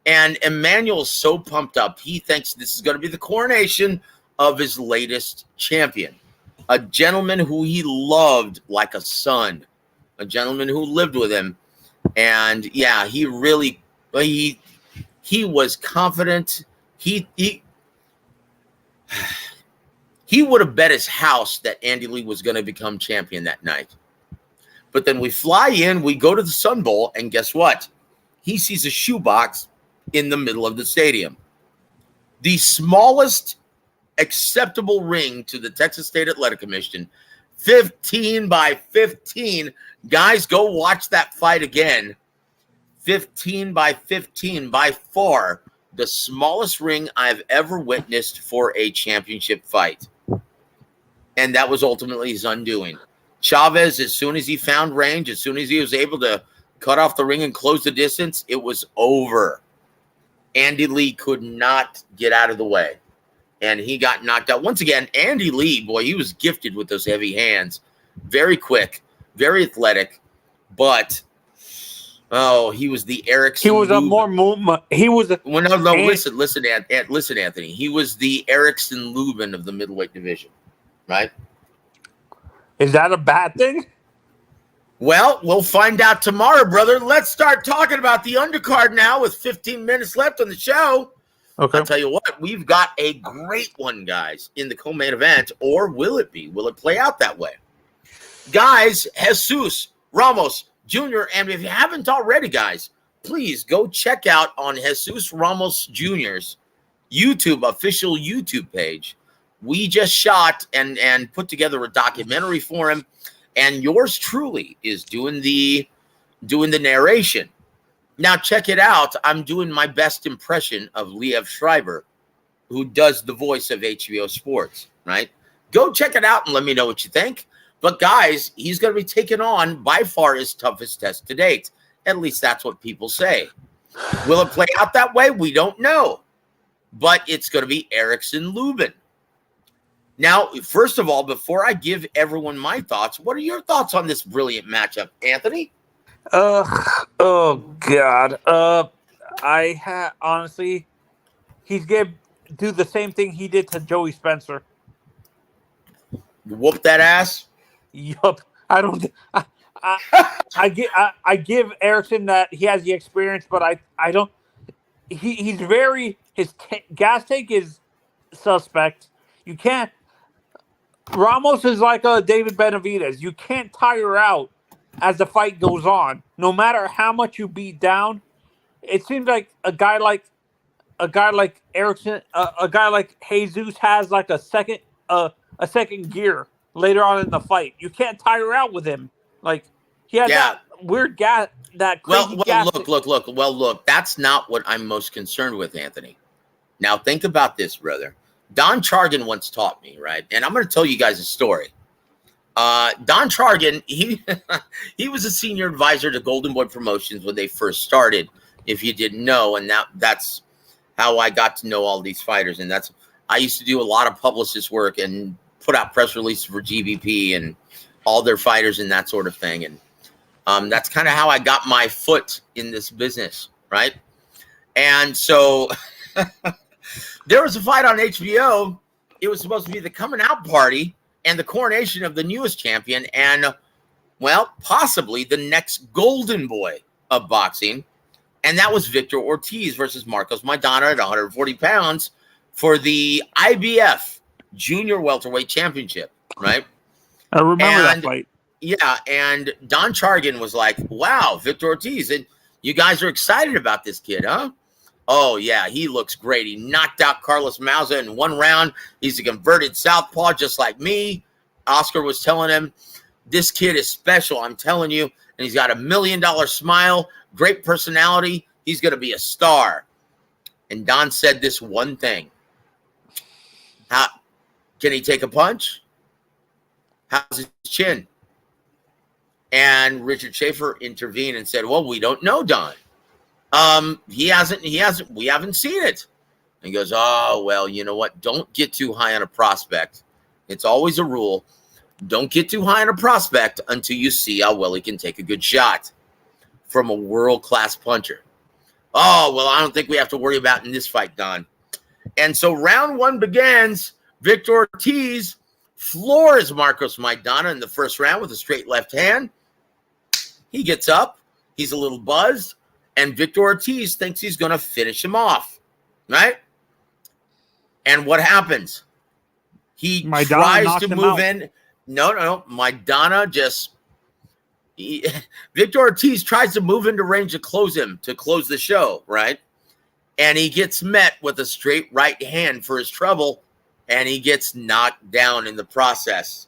And Emmanuel's so pumped up. He thinks this is going to be the coronation of his latest champion, a gentleman who he loved like a son, a gentleman who lived with him. And, yeah, he really he was confident. He would have bet his house that Andy Lee was going to become champion that night. But then we fly in, we go to the Sun Bowl, and guess what? He sees a shoebox in the middle of the stadium. The smallest acceptable ring to the Texas State Athletic Commission, 15 by 15. Guys, go watch that fight again. 15 by 15, by far the smallest ring I've ever witnessed for a championship fight. And that was ultimately his undoing. Chavez, as soon as he found range, as soon as he was able to cut off the ring and close the distance, it was over. Andy Lee could not get out of the way. And he got knocked out. Once again, Andy Lee, boy, he was gifted with those heavy hands. Very quick, very athletic. But, he was the Erickson. He was a more movement. He was a. Well, no, listen, Anthony. He was the Erickson Lubin of the middleweight division, right? Is that a bad thing? Well, we'll find out tomorrow, brother. Let's start talking about the undercard now with 15 minutes left on the show. Okay. I'll tell you what, we've got a great one, guys, in the co-main event, or will it be? Will it play out that way? Guys, Jesus Ramos Jr., and if you haven't already, guys, please go check out on Jesus Ramos Jr.'s official YouTube page. We just shot and put together a documentary for him. And yours truly is doing the narration. Now, check it out. I'm doing my best impression of Liev Schreiber, who does the voice of HBO Sports, right? Go check it out and let me know what you think. But, guys, he's going to be taking on by far his toughest test to date. At least that's what people say. Will it play out that way? We don't know. But it's going to be Erickson Lubin. Now, first of all, before I give everyone my thoughts, what are your thoughts on this brilliant matchup, Anthony? Oh God. Honestly, he's gonna do the same thing he did to Joey Spencer. You whoop that ass? Yup. I give Erickson that he has the experience, but I don't. He's very gas tank is suspect. You can't. Ramos is like a David Benavidez. You can't tire out as the fight goes on. No matter how much you beat down, it seems like a guy like Erickson, a guy like Jesus has like a second gear later on in the fight. You can't tire out with him. Like he has that weird gas, that crazy gas. Look. That's not what I'm most concerned with, Anthony. Now think about this, brother. Don Chargan once taught me, right? And I'm going to tell you guys a story. Don Chargan, he was a senior advisor to Golden Boy Promotions when they first started, if you didn't know, and that's how I got to know all these fighters. And I used to do a lot of publicist work and put out press releases for GBP and all their fighters and that sort of thing. And that's kind of how I got my foot in this business, right? And so there was a fight on HBO. It was supposed to be the coming out party and the coronation of the newest champion and, well, possibly the next golden boy of boxing. And that was Victor Ortiz versus Marcos Maidana at 140 pounds for the IBF Junior Welterweight Championship, right? I remember that fight. Yeah, and Don Chargan was like, wow, Victor Ortiz, and you guys are excited about this kid, huh? Oh, yeah, he looks great. He knocked out Carlos Mauza in one round. He's a converted southpaw just like me. Oscar was telling him, this kid is special, I'm telling you. And he's got $1 million smile, great personality. He's going to be a star. And Don said this one thing. Can he take a punch? How's his chin? And Richard Schaefer intervened and said, well, we don't know, Don. We haven't seen it. And he goes, oh, well, you know what? Don't get too high on a prospect. It's always a rule. Don't get too high on a prospect until you see how well he can take a good shot from a world-class puncher. Oh, well, I don't think we have to worry about in this fight, Don. And so round one begins. Victor Ortiz floors Marcos Maidana in the first round with a straight left hand. He gets up. He's a little buzzed. And Victor Ortiz thinks he's going to finish him off, right? And what happens? He Maidana tries to move in. No. Maidana Victor Ortiz tries to move into range to close the show, right? And he gets met with a straight right hand for his trouble, and he gets knocked down in the process.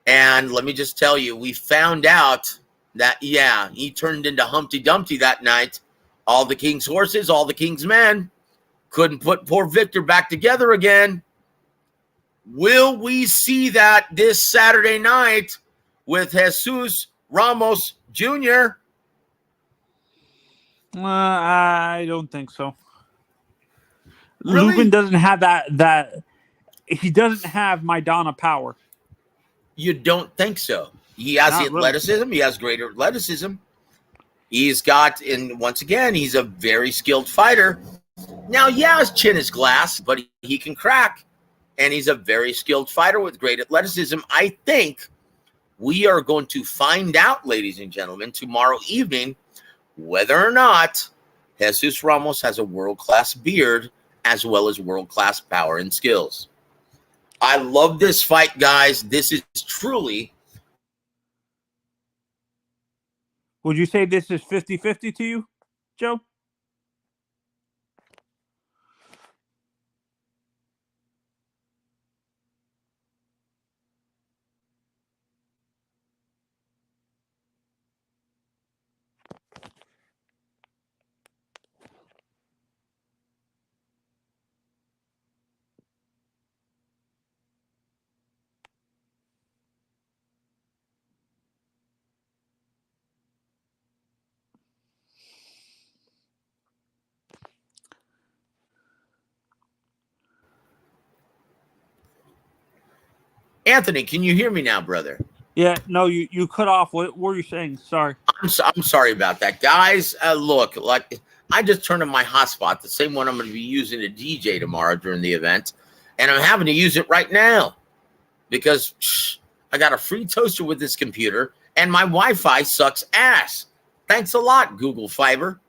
And let me just tell you, we found out that, yeah, he turned into Humpty Dumpty that night. All the king's horses, all the king's men couldn't put poor Victor back together again. Will we see that this Saturday night with Jesus Ramos Jr.? I don't think so. Really? Lubin doesn't have that. He doesn't have Maidana power. You don't think so? He has the athleticism. Really. He has greater athleticism. He's got, and once again, he's a very skilled fighter. Now, yeah, his chin is glass, but he can crack. And he's a very skilled fighter with great athleticism. I think we are going to find out, ladies and gentlemen, tomorrow evening, whether or not Jesus Ramos has a world-class beard as well as world-class power and skills. I love this fight, guys. This is truly... Would you say this is 50-50 to you, Joe? Anthony, can you hear me now, brother? Yeah, no, you cut off. What were you saying? Sorry. I'm sorry about that, guys. Look, like I just turned on my hotspot, the same one I'm going to be using to DJ tomorrow during the event, and I'm having to use it right now because I got a free toaster with this computer, and my Wi-Fi sucks ass. Thanks a lot, Google Fiber.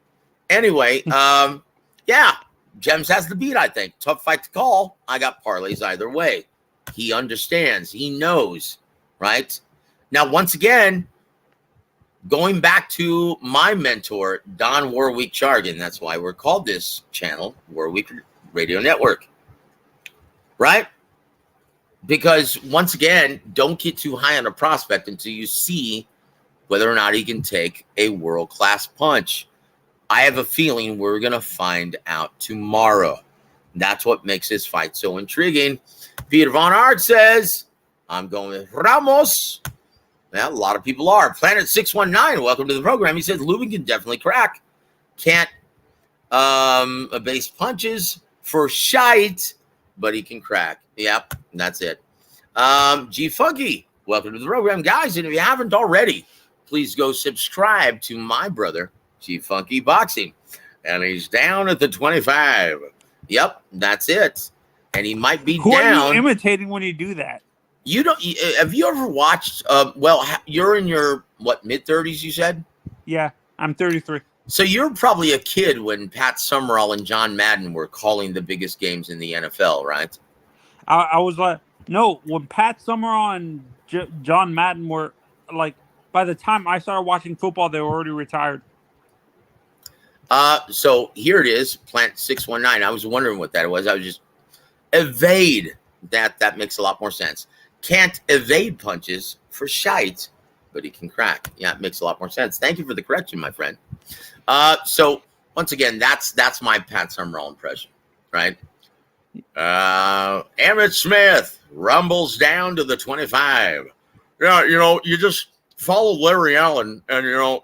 Anyway, yeah, Gems has the beat, I think. Tough fight to call. I got parlays either way. He understands. He knows, right? Now, once again, going back to my mentor, Don Warwick Chargan, that's why we're called this channel, Warwick Radio Network, right? Because, once again, don't get too high on a prospect until you see whether or not he can take a world-class punch. I have a feeling we're going to find out tomorrow. That's what makes this fight so intriguing. Peter Von Ark says, I'm going with Ramos. Well, a lot of people are. Planet 619, welcome to the program. He says Lubin can definitely crack. Can't base punches for shite, but he can crack. Yep, that's it. G Funky, welcome to the program, guys. And if you haven't already, please go subscribe to my brother, G Funky Boxing. And he's down at the 25. Yep, that's it. And he might be Who down. are you imitating when you do that? You don't. Have you ever watched? You're in your mid-30s? You said. Yeah, I'm 33. So you're probably a kid when Pat Summerall and John Madden were calling the biggest games in the NFL, right? I was like, no, when Pat Summerall and John Madden were like, by the time I started watching football, they were already retired. So here it is, Plant 619. I was wondering what that was. I was just evade. That makes a lot more sense. Can't evade punches for shite, but he can crack. Yeah, it makes a lot more sense. Thank you for the correction, my friend. So once again, that's my Pat Summerall impression, right? Emmett Smith rumbles down to the 25. Yeah, you just follow Larry Allen, and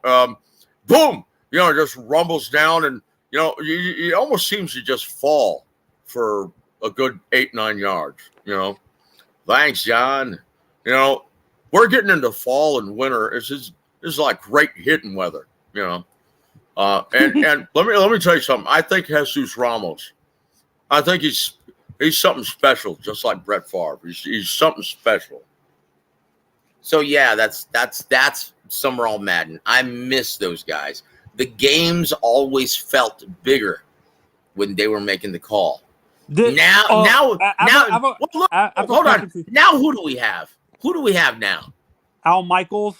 boom. Just rumbles down, and it almost seems to just fall for a good 8-9 yards. Thanks, John. We're getting into fall and winter. This is like great hitting weather. And let me tell you something. I think Jesus Ramos. I think he's something special, just like Brett Favre. He's something special. So yeah, that's Summerall Madden. I miss those guys. The games always felt bigger when they were making the call. Hold on. Now who do we have? Who do we have now? Al Michaels.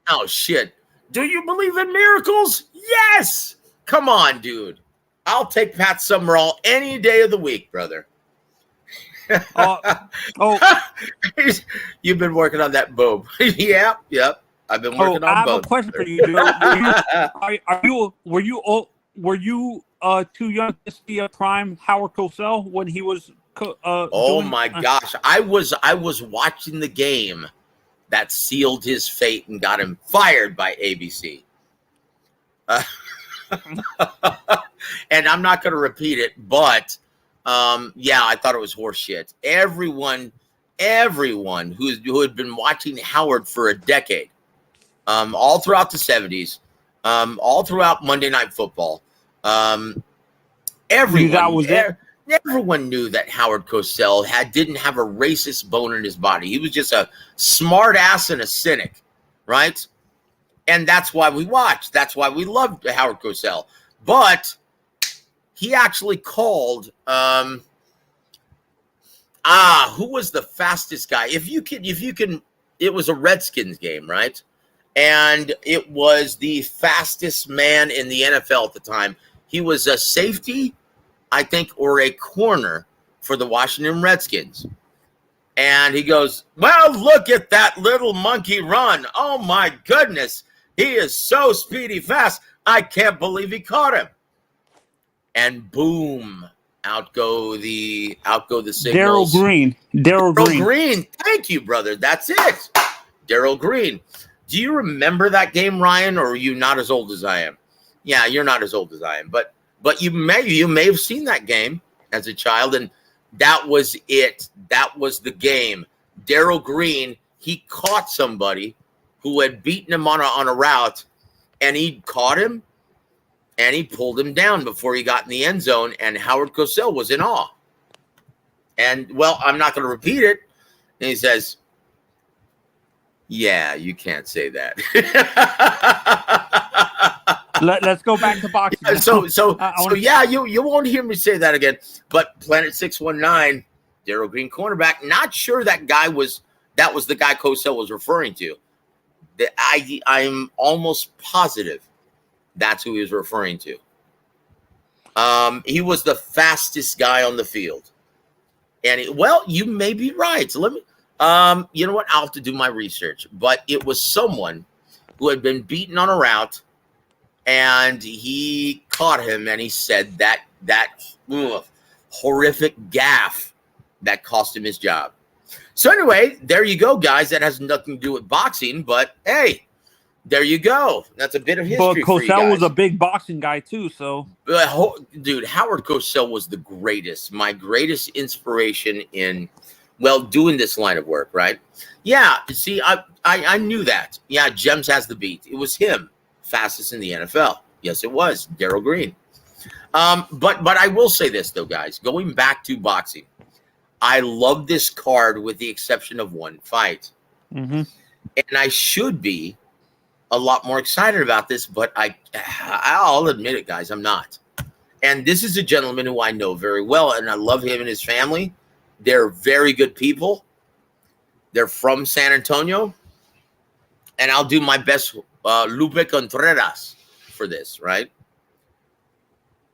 Oh, shit. Do you believe in miracles? Yes. Come on, dude. I'll take Pat Summerall any day of the week, brother. You've been working on that boob. Yep. I've been working on both. I have a question for you. Were you too young to see a prime Howard Cosell when he was? My gosh! I was watching the game that sealed his fate and got him fired by ABC. And I'm not going to repeat it, but I thought it was horseshit. Everyone who had been watching Howard for a decade. All throughout the 70s, all throughout Monday Night Football. Everyone knew that Howard Cosell didn't have a racist bone in his body. He was just a smart ass and a cynic, right? And that's why we watched. That's why we loved Howard Cosell. But he actually called who was the fastest guy? If you can, it was a Redskins game, right? And it was the fastest man in the NFL at the time. He was a safety, I think, or a corner for the Washington Redskins. And he goes, well, look at that little monkey run. Oh, my goodness. He is so speedy fast. I can't believe he caught him. And boom, out go the signals. Darryl Green. Thank you, brother. That's it. Darryl Green. Do you remember that game, Ryan, or are you not as old as I am? Yeah, you're not as old as I am, but you may have seen that game as a child, and that was it. That was the game. Darryl Green, he caught somebody who had beaten him on a route, and he caught him, and he pulled him down before he got in the end zone, and Howard Cosell was in awe. And, well, I'm not going to repeat it. And he says, yeah, you can't say that. Let's go back to boxing. You won't hear me say that again. But Planet 619, Darryl Green cornerback, not sure that was the guy Cosell was referring to. I'm almost positive that's who he was referring to. He was the fastest guy on the field. And you may be right. So let me you know what? I'll have to do my research. But it was someone who had been beaten on a route, and he caught him, and he said that horrific gaffe that cost him his job. So anyway, there you go, guys. That has nothing to do with boxing, but hey, there you go. That's a bit of history But for you guys. Cosell was a big boxing guy too, so Dude, Howard Cosell was the greatest. My greatest inspiration in, doing this line of work, right? Yeah, see, I knew that. Yeah, Gems has the beat. It was him, fastest in the NFL. Yes, it was Darryl Green. But I will say this though, guys. Going back to boxing, I love this card with the exception of one fight, and I should be a lot more excited about this, but I'll admit it, guys, I'm not. And this is a gentleman who I know very well, and I love him and his family. They're very good people. They're from San Antonio, and I'll do my best, Lupe Contreras, for this, right?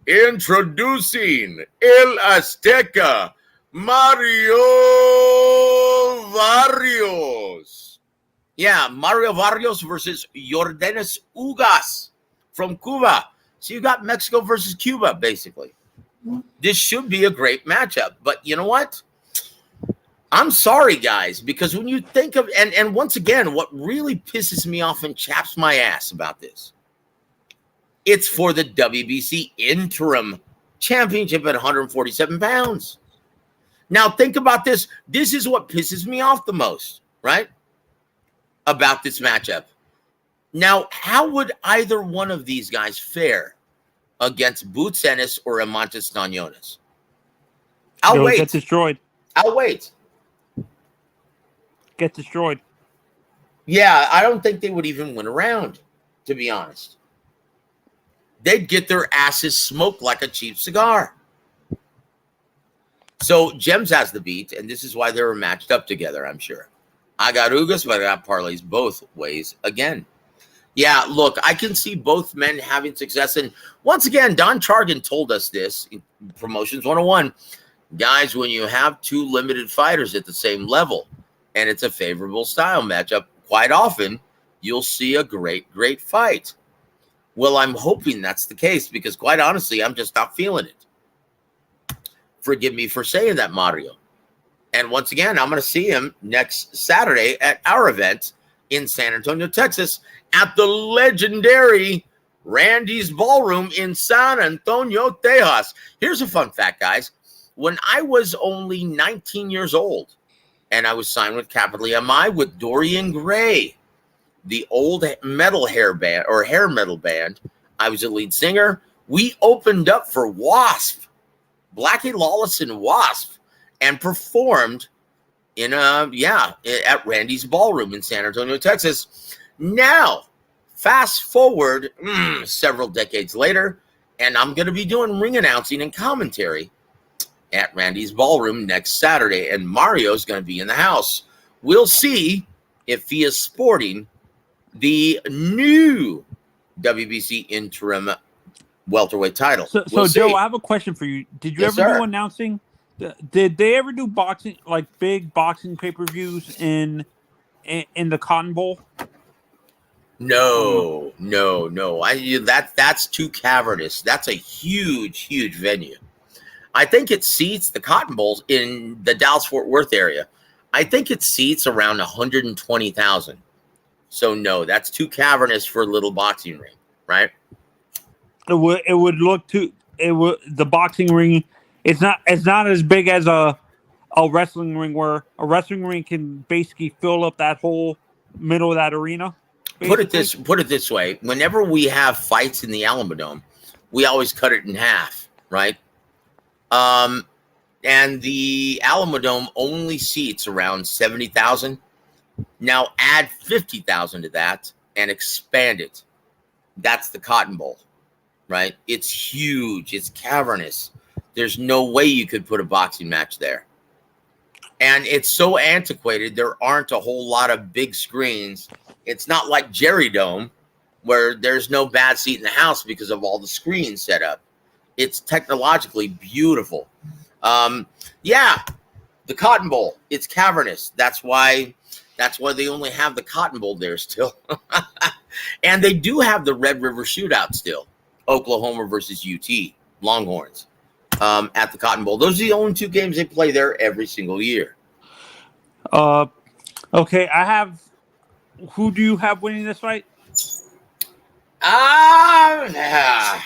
Introducing El Azteca, Mario Barrios. Yeah, Mario Barrios versus Yordenis Ugas from Cuba. So you got Mexico versus Cuba, basically. This should be a great matchup. But you know what? I'm sorry, guys, because when you think of, and once again, what really pisses me off and chaps my ass about this, it's for the WBC interim championship at 147 pounds. Now, think about this. This is what pisses me off the most, right? About this matchup. Now, how would either one of these guys fare against Boots Ennis or Amantes Staniones? I'll wait. Get destroyed. I'll wait. Get destroyed. Yeah, I don't think they would even win a round, to be honest. They'd get their asses smoked like a cheap cigar. So Gems has the beat, and this is why they were matched up together, I'm sure. I got Ugas, but I got parlays both ways again. Yeah, look, I can see both men having success. And once again, Don Chargan told us this in Promotions 101. Guys, when you have two limited fighters at the same level, and it's a favorable style matchup, quite often you'll see a great, great fight. Well, I'm hoping that's the case because, quite honestly, I'm just not feeling it. Forgive me for saying that, Mario. And once again, I'm going to see him next Saturday at our event in San Antonio, Texas, at the legendary Randy's Ballroom in San Antonio, Texas. Here's a fun fact, guys. When I was only 19 years old, and I was signed with Capital EMI with Dorian Gray, the old metal hair band or hair metal band, I was a lead singer. We opened up for Wasp, Blackie Lawless and Wasp, and performed in at Randy's Ballroom in San Antonio, Texas. Now, fast forward several decades later, and I'm going to be doing ring announcing and commentary at Randy's Ballroom next Saturday, and Mario's going to be in the house. We'll see if he is sporting the new WBC interim welterweight title. So Joe, I have a question for you. Did you ever do announcing? Did they ever do boxing, like big boxing pay-per-views in the Cotton Bowl? No. That's too cavernous. That's a huge venue. I think it seats the Cotton Bowls in the Dallas-Fort Worth area. I think it seats around 120,000. So no, that's too cavernous for a little boxing ring, right? It would look too. The boxing ring. It's not as big as a wrestling ring, where a wrestling ring can basically fill up that whole middle of that arena. Basically. Put it this way: whenever we have fights in the Alamodome, we always cut it in half, right? And the Alamodome only seats around 70,000. Now add 50,000 to that and expand it. That's the Cotton Bowl, right? It's huge. It's cavernous. There's no way you could put a boxing match there. And it's so antiquated, there aren't a whole lot of big screens. It's not like Jerry Dome, where there's no bad seat in the house because of all the screens set up. It's technologically beautiful. The Cotton Bowl, it's cavernous. That's why they only have the Cotton Bowl there still. And they do have the Red River Shootout still. Oklahoma versus UT, Longhorns, at the Cotton Bowl. Those are the only two games they play there every single year. Okay, I have. Who do you have winning this fight? Ah,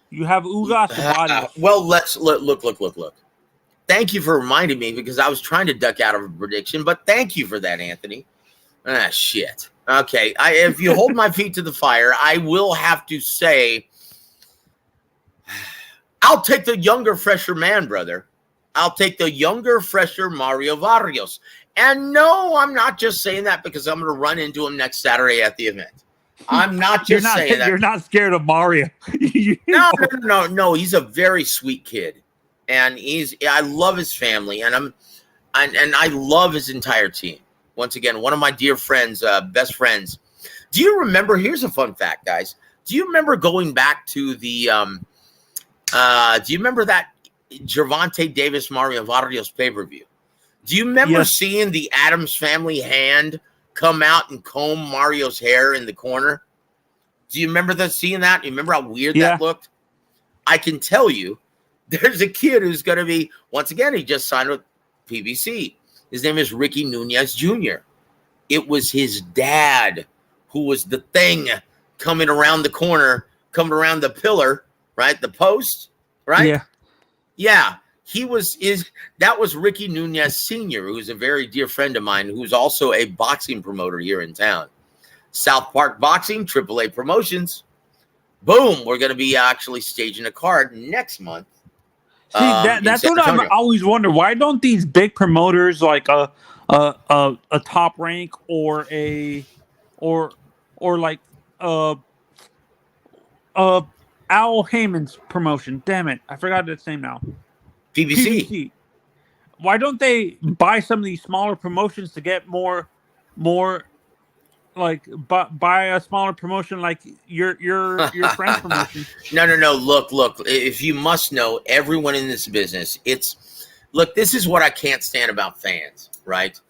You have Ugas or Barrios? well, look. Thank you for reminding me because I was trying to duck out of a prediction, but thank you for that, Anthony. Ah, shit. Okay, if you hold my feet to the fire, I will have to say I'll take the younger, fresher man, brother. I'll take the younger, fresher Mario Barrios. And no, I'm not just saying that because I'm going to run into him next Saturday at the event. I'm not just saying that. You're not scared of Mario. No. He's a very sweet kid, and I love his family, and I love his entire team. Once again, one of my dear friends, best friends. Do you remember? Here's a fun fact, guys. Do you remember going back to the? Do you remember that Gervonta Davis Mario Barrios pay-per-view? Do you remember seeing the Addams family hand come out and comb Mario's hair in the corner? Do you remember seeing that? You remember how weird that looked? I can tell you, there's a kid who's going to be, once again, he just signed with PBC. His name is Ricky Nunez Jr. It was his dad who was the thing coming around the corner, coming around the pillar, right? The post, right? Yeah. That was Ricky Nunez Sr., who's a very dear friend of mine, who's also a boxing promoter here in town. South Park Boxing, AAA Promotions. Boom. We're going to be actually staging a card next month. See, that's what I always wonder. Why don't these big promoters like a Top Rank or like Al Heyman's promotion? Damn it, I forgot its name now. PBC. Why don't they buy some of these smaller promotions to get more like buy a smaller promotion like your friend's promotion? No. Look. If you must know, everyone in this business, this is what I can't stand about fans, right?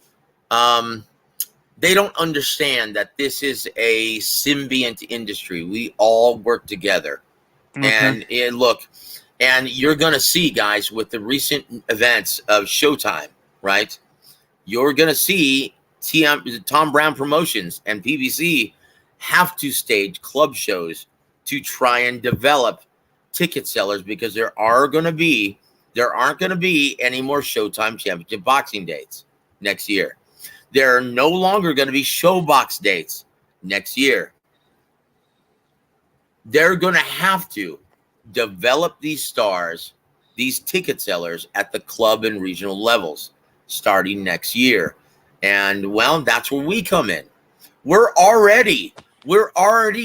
They don't understand that this is a symbiont industry. We all work together. And look, and you're going to see, guys, with the recent events of Showtime, right? You're going to see Tom Brown Promotions and PBC have to stage club shows to try and develop ticket sellers because there aren't going to be any more Showtime Championship boxing dates next year. There are no longer going to be Showbox dates next year. They're going to have to develop these stars, these ticket sellers at the club and regional levels starting next year. And well, that's where we come in. We're already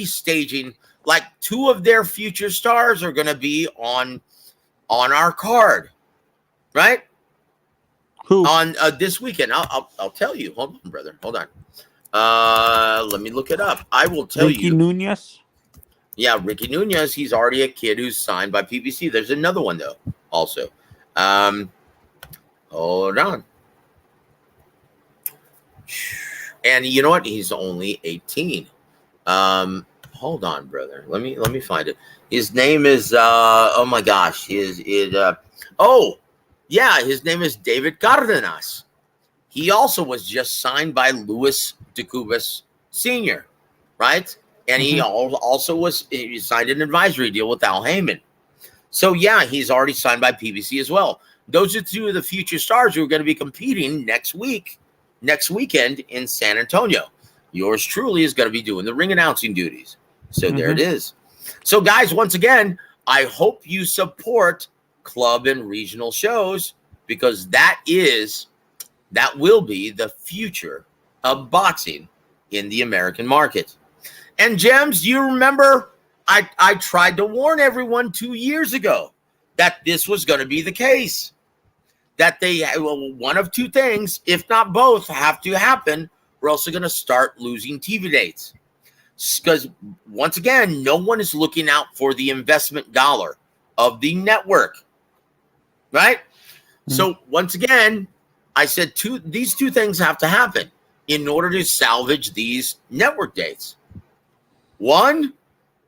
staging, like 2 of their future stars are going to be on our card, right? Who? On this weekend. I'll tell you. Hold on, brother. Hold on. Let me look it up. I will tell you. Ricky Nunez? Yeah, Ricky Nunez. He's already a kid who's signed by PBC. There's another one, though, also. Hold on. And you know what? He's only 18. Hold on, brother. Let me find it. His name is oh my gosh. His name is David Cardenas. He also was just signed by Luis de Cubas Sr., right? And he also he signed an advisory deal with Al Heyman. So yeah, he's already signed by PBC as well. Those are 2 of the future stars who are going to be competing next weekend in San Antonio. Yours truly is going to be doing the ring announcing duties. So there it is. So guys, once again, I hope you support club and regional shows because that will be the future of boxing in the American market. And Gems, you remember I tried to warn everyone 2 years ago that this was going to be the case. That one of 2 things, if not both, have to happen. We're also going to start losing TV dates. Because once again, no one is looking out for the investment dollar of the network. Right? So once again, I said these 2 things have to happen in order to salvage these network dates. 1,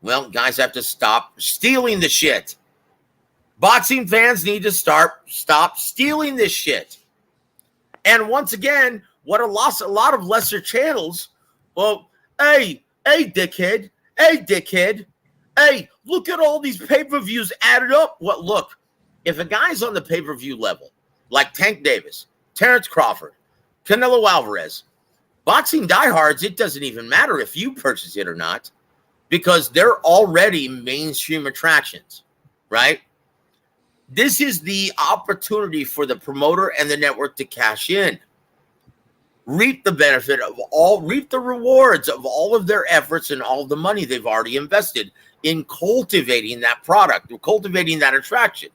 well, guys have to stop stealing the shit. Boxing fans need to stop stealing this shit. And once again, what a lot of lesser channels. Well, hey, dickhead. Hey, look at all these pay-per-views added up. Well, look, if a guy's on the pay-per-view level, like Tank Davis, Terrence Crawford, Canelo Alvarez, boxing diehards, it doesn't even matter if you purchase it or not, because they're already mainstream attractions, right? This is the opportunity for the promoter and the network to cash in, reap the rewards of all of their efforts and all of the money they've already invested in cultivating that product, cultivating that attraction.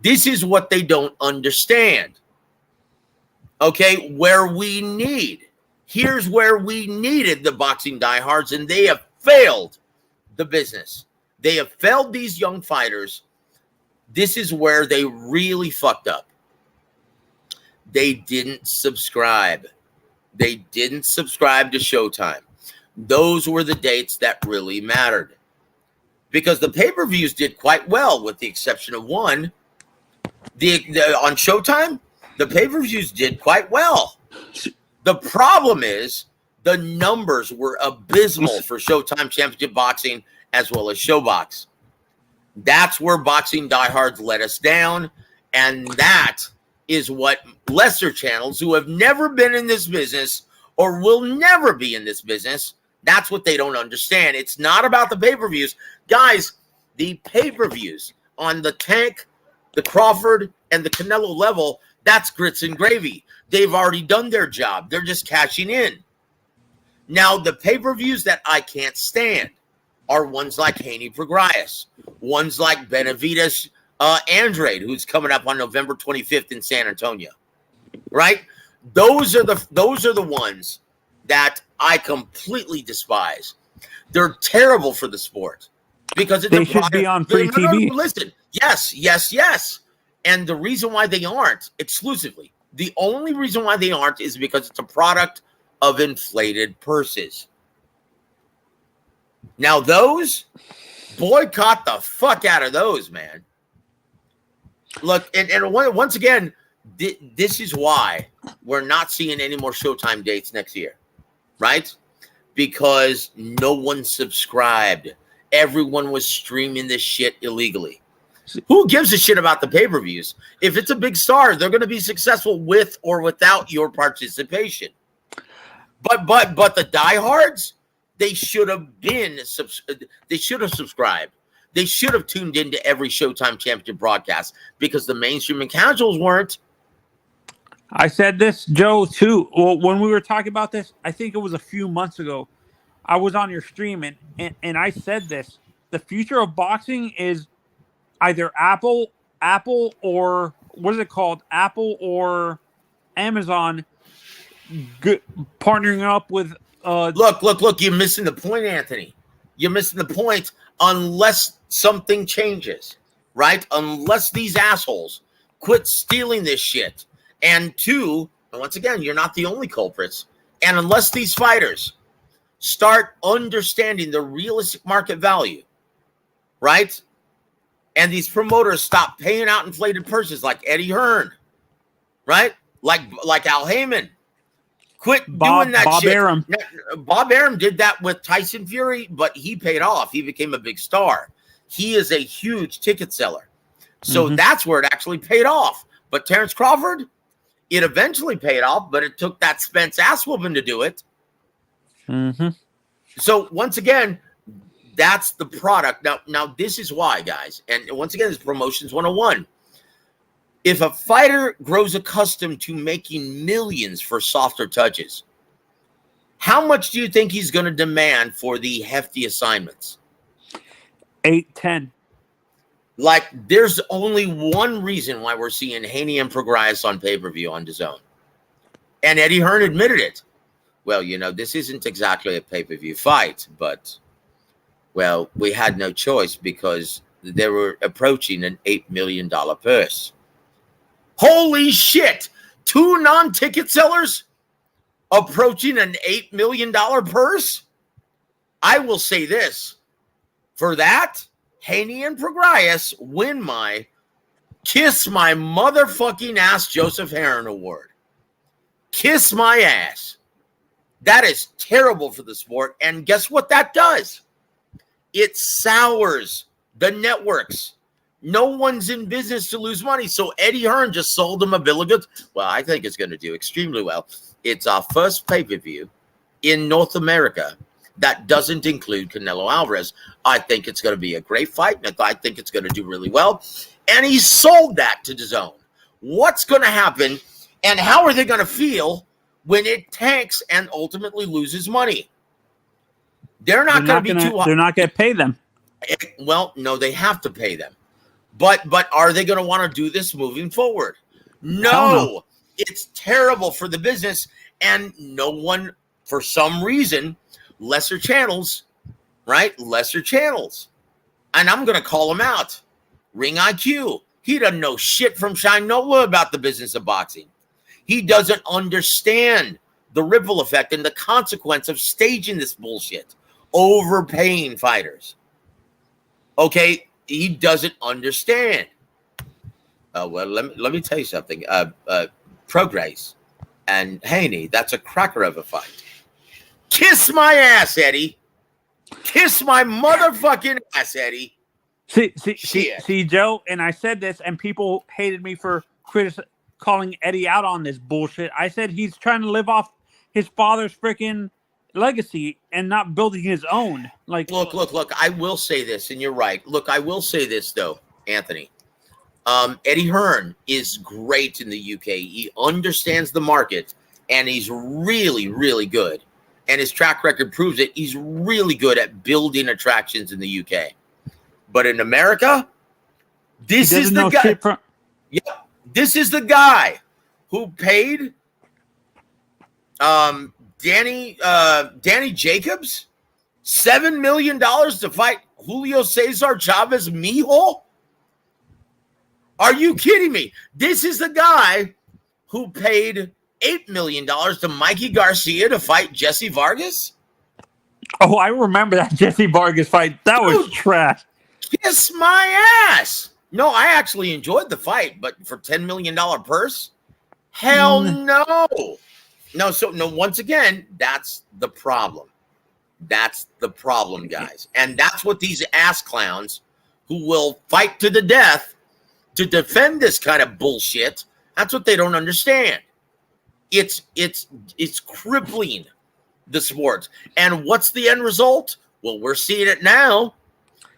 This is what they don't understand. Okay, here's where we needed the boxing diehards, and they have failed the business. They have failed these young fighters. This is where they really fucked up. They didn't subscribe. They didn't subscribe to Showtime. Those were the dates that really mattered. Because the pay-per-views did quite well, with the exception of one. On Showtime, the pay-per-views did quite well. The problem is the numbers were abysmal for Showtime Championship Boxing as well as ShowBox. That's where boxing diehards let us down, and that is what lesser channels who have never been in this business or will never be in this business, that's what they don't understand. It's not about the pay-per-views. Guys, the pay-per-views on the Tank, the Crawford, and the Canelo level, that's grits and gravy. They've already done their job. They're just cashing in. Now, the pay-per-views that I can't stand are ones like Haney Prograis, ones like Benavidez Andrade, who's coming up on November 25th in San Antonio, right? Those are the ones that I completely despise. They're terrible for the sport because it's they should be on free TV. No, listen, yes. And the reason why they aren't exclusively, the only reason why they aren't is because it's a product of inflated purses. Now those, boycott the fuck out of those, man. Look, and once again, this is why we're not seeing any more Showtime dates next year, right? Because no one subscribed. Everyone was streaming this shit illegally. Who gives a shit about the pay-per-views? If it's a big star, they're going to be successful with or without your participation. But the diehards, they should have subscribed. They should have tuned into every Showtime Championship broadcast because the mainstream and casuals weren't. I said this, Joe, too. Well, when we were talking about this, I think it was a few months ago. I was on your stream, and I said this. The future of boxing is either Apple, or what is it called? Apple or Amazon partnering up with... Look, you're missing the point, Anthony. You're missing the point unless something changes, right? Unless these assholes quit stealing this shit. And two, and once again, you're not the only culprits. And unless these fighters start understanding the realistic market value, right? And these promoters stop paying out inflated purses like Eddie Hearn, right? Like Al Heyman. Quit doing that Bob shit. Arum. Bob Arum did that with Tyson Fury, but he paid off. He became a big star. He is a huge ticket seller. So that's where it actually paid off. But Terrence Crawford, it eventually paid off, but it took that Spence ass whooping to do it. So once again, that's the product. Now this is why, guys. And once again, this is Promotions 101. If a fighter grows accustomed to making millions for softer touches, how much do you think he's going to demand for the hefty assignments? 8, 10. Like, there's only one reason why we're seeing Haney and Prograis on pay-per-view on DAZN. And Eddie Hearn admitted it. Well, this isn't exactly a pay-per-view fight, but, well, we had no choice because they were approaching an $8 million purse. Holy shit! 2 non-ticket sellers approaching an $8 million purse? I will say this. For that, Haney and Prograis win my kiss my motherfucking ass Joseph Heron award. Kiss my ass. That is terrible for the sport. And guess what that does? It sours the networks. No one's in business to lose money. So Eddie Hearn just sold them a bill of goods. Well, I think it's going to do extremely well. It's our first pay-per-view in North America that doesn't include Canelo Alvarez. I think it's going to be a great fight, and I think it's going to do really well. And he sold that to DAZN. What's going to happen, and how are they going to feel when it tanks and ultimately loses money? They're not going to be too high. They're not going to pay them. Well, no, they have to pay them. But are they going to want to do this moving forward? No. It's terrible for the business, and no one, for some reason, lesser channels, right? Lesser channels. And I'm going to call them out. Ring IQ. He doesn't know shit from Shinola about the business of boxing. He doesn't understand the ripple effect and the consequence of staging this bullshit. Overpaying fighters. Okay, he doesn't understand. Well, let me tell you something. Progress and Haney, that's a cracker of a fight. Kiss my ass, Eddie. Kiss my motherfucking ass, Eddie. See, Joe, and I said this, and people hated me for calling Eddie out on this bullshit. I said he's trying to live off his father's freaking legacy and not building his own. Like, look. I will say this, and you're right. Look, I will say this though, Anthony. Eddie Hearn is great in the UK. He understands the market, and he's really, really good. And his track record proves it. He's really good at building attractions in the UK. But in America, this is the guy. This is the guy who paid Danny Jacobs $7 million to fight Julio Cesar Chavez Mijo. Are you kidding me? This is the guy who paid $8 million to Mikey Garcia to fight Jesse Vargas. Oh, I remember that Jesse Vargas fight. That was trash. Kiss my ass. No, I actually enjoyed the fight, but for $10 million purse? Hell no. No, once again, that's the problem. That's the problem, guys. And that's what these ass clowns who will fight to the death to defend this kind of bullshit, that's what they don't understand. It's crippling the sport. And what's the end result? Well, we're seeing it now.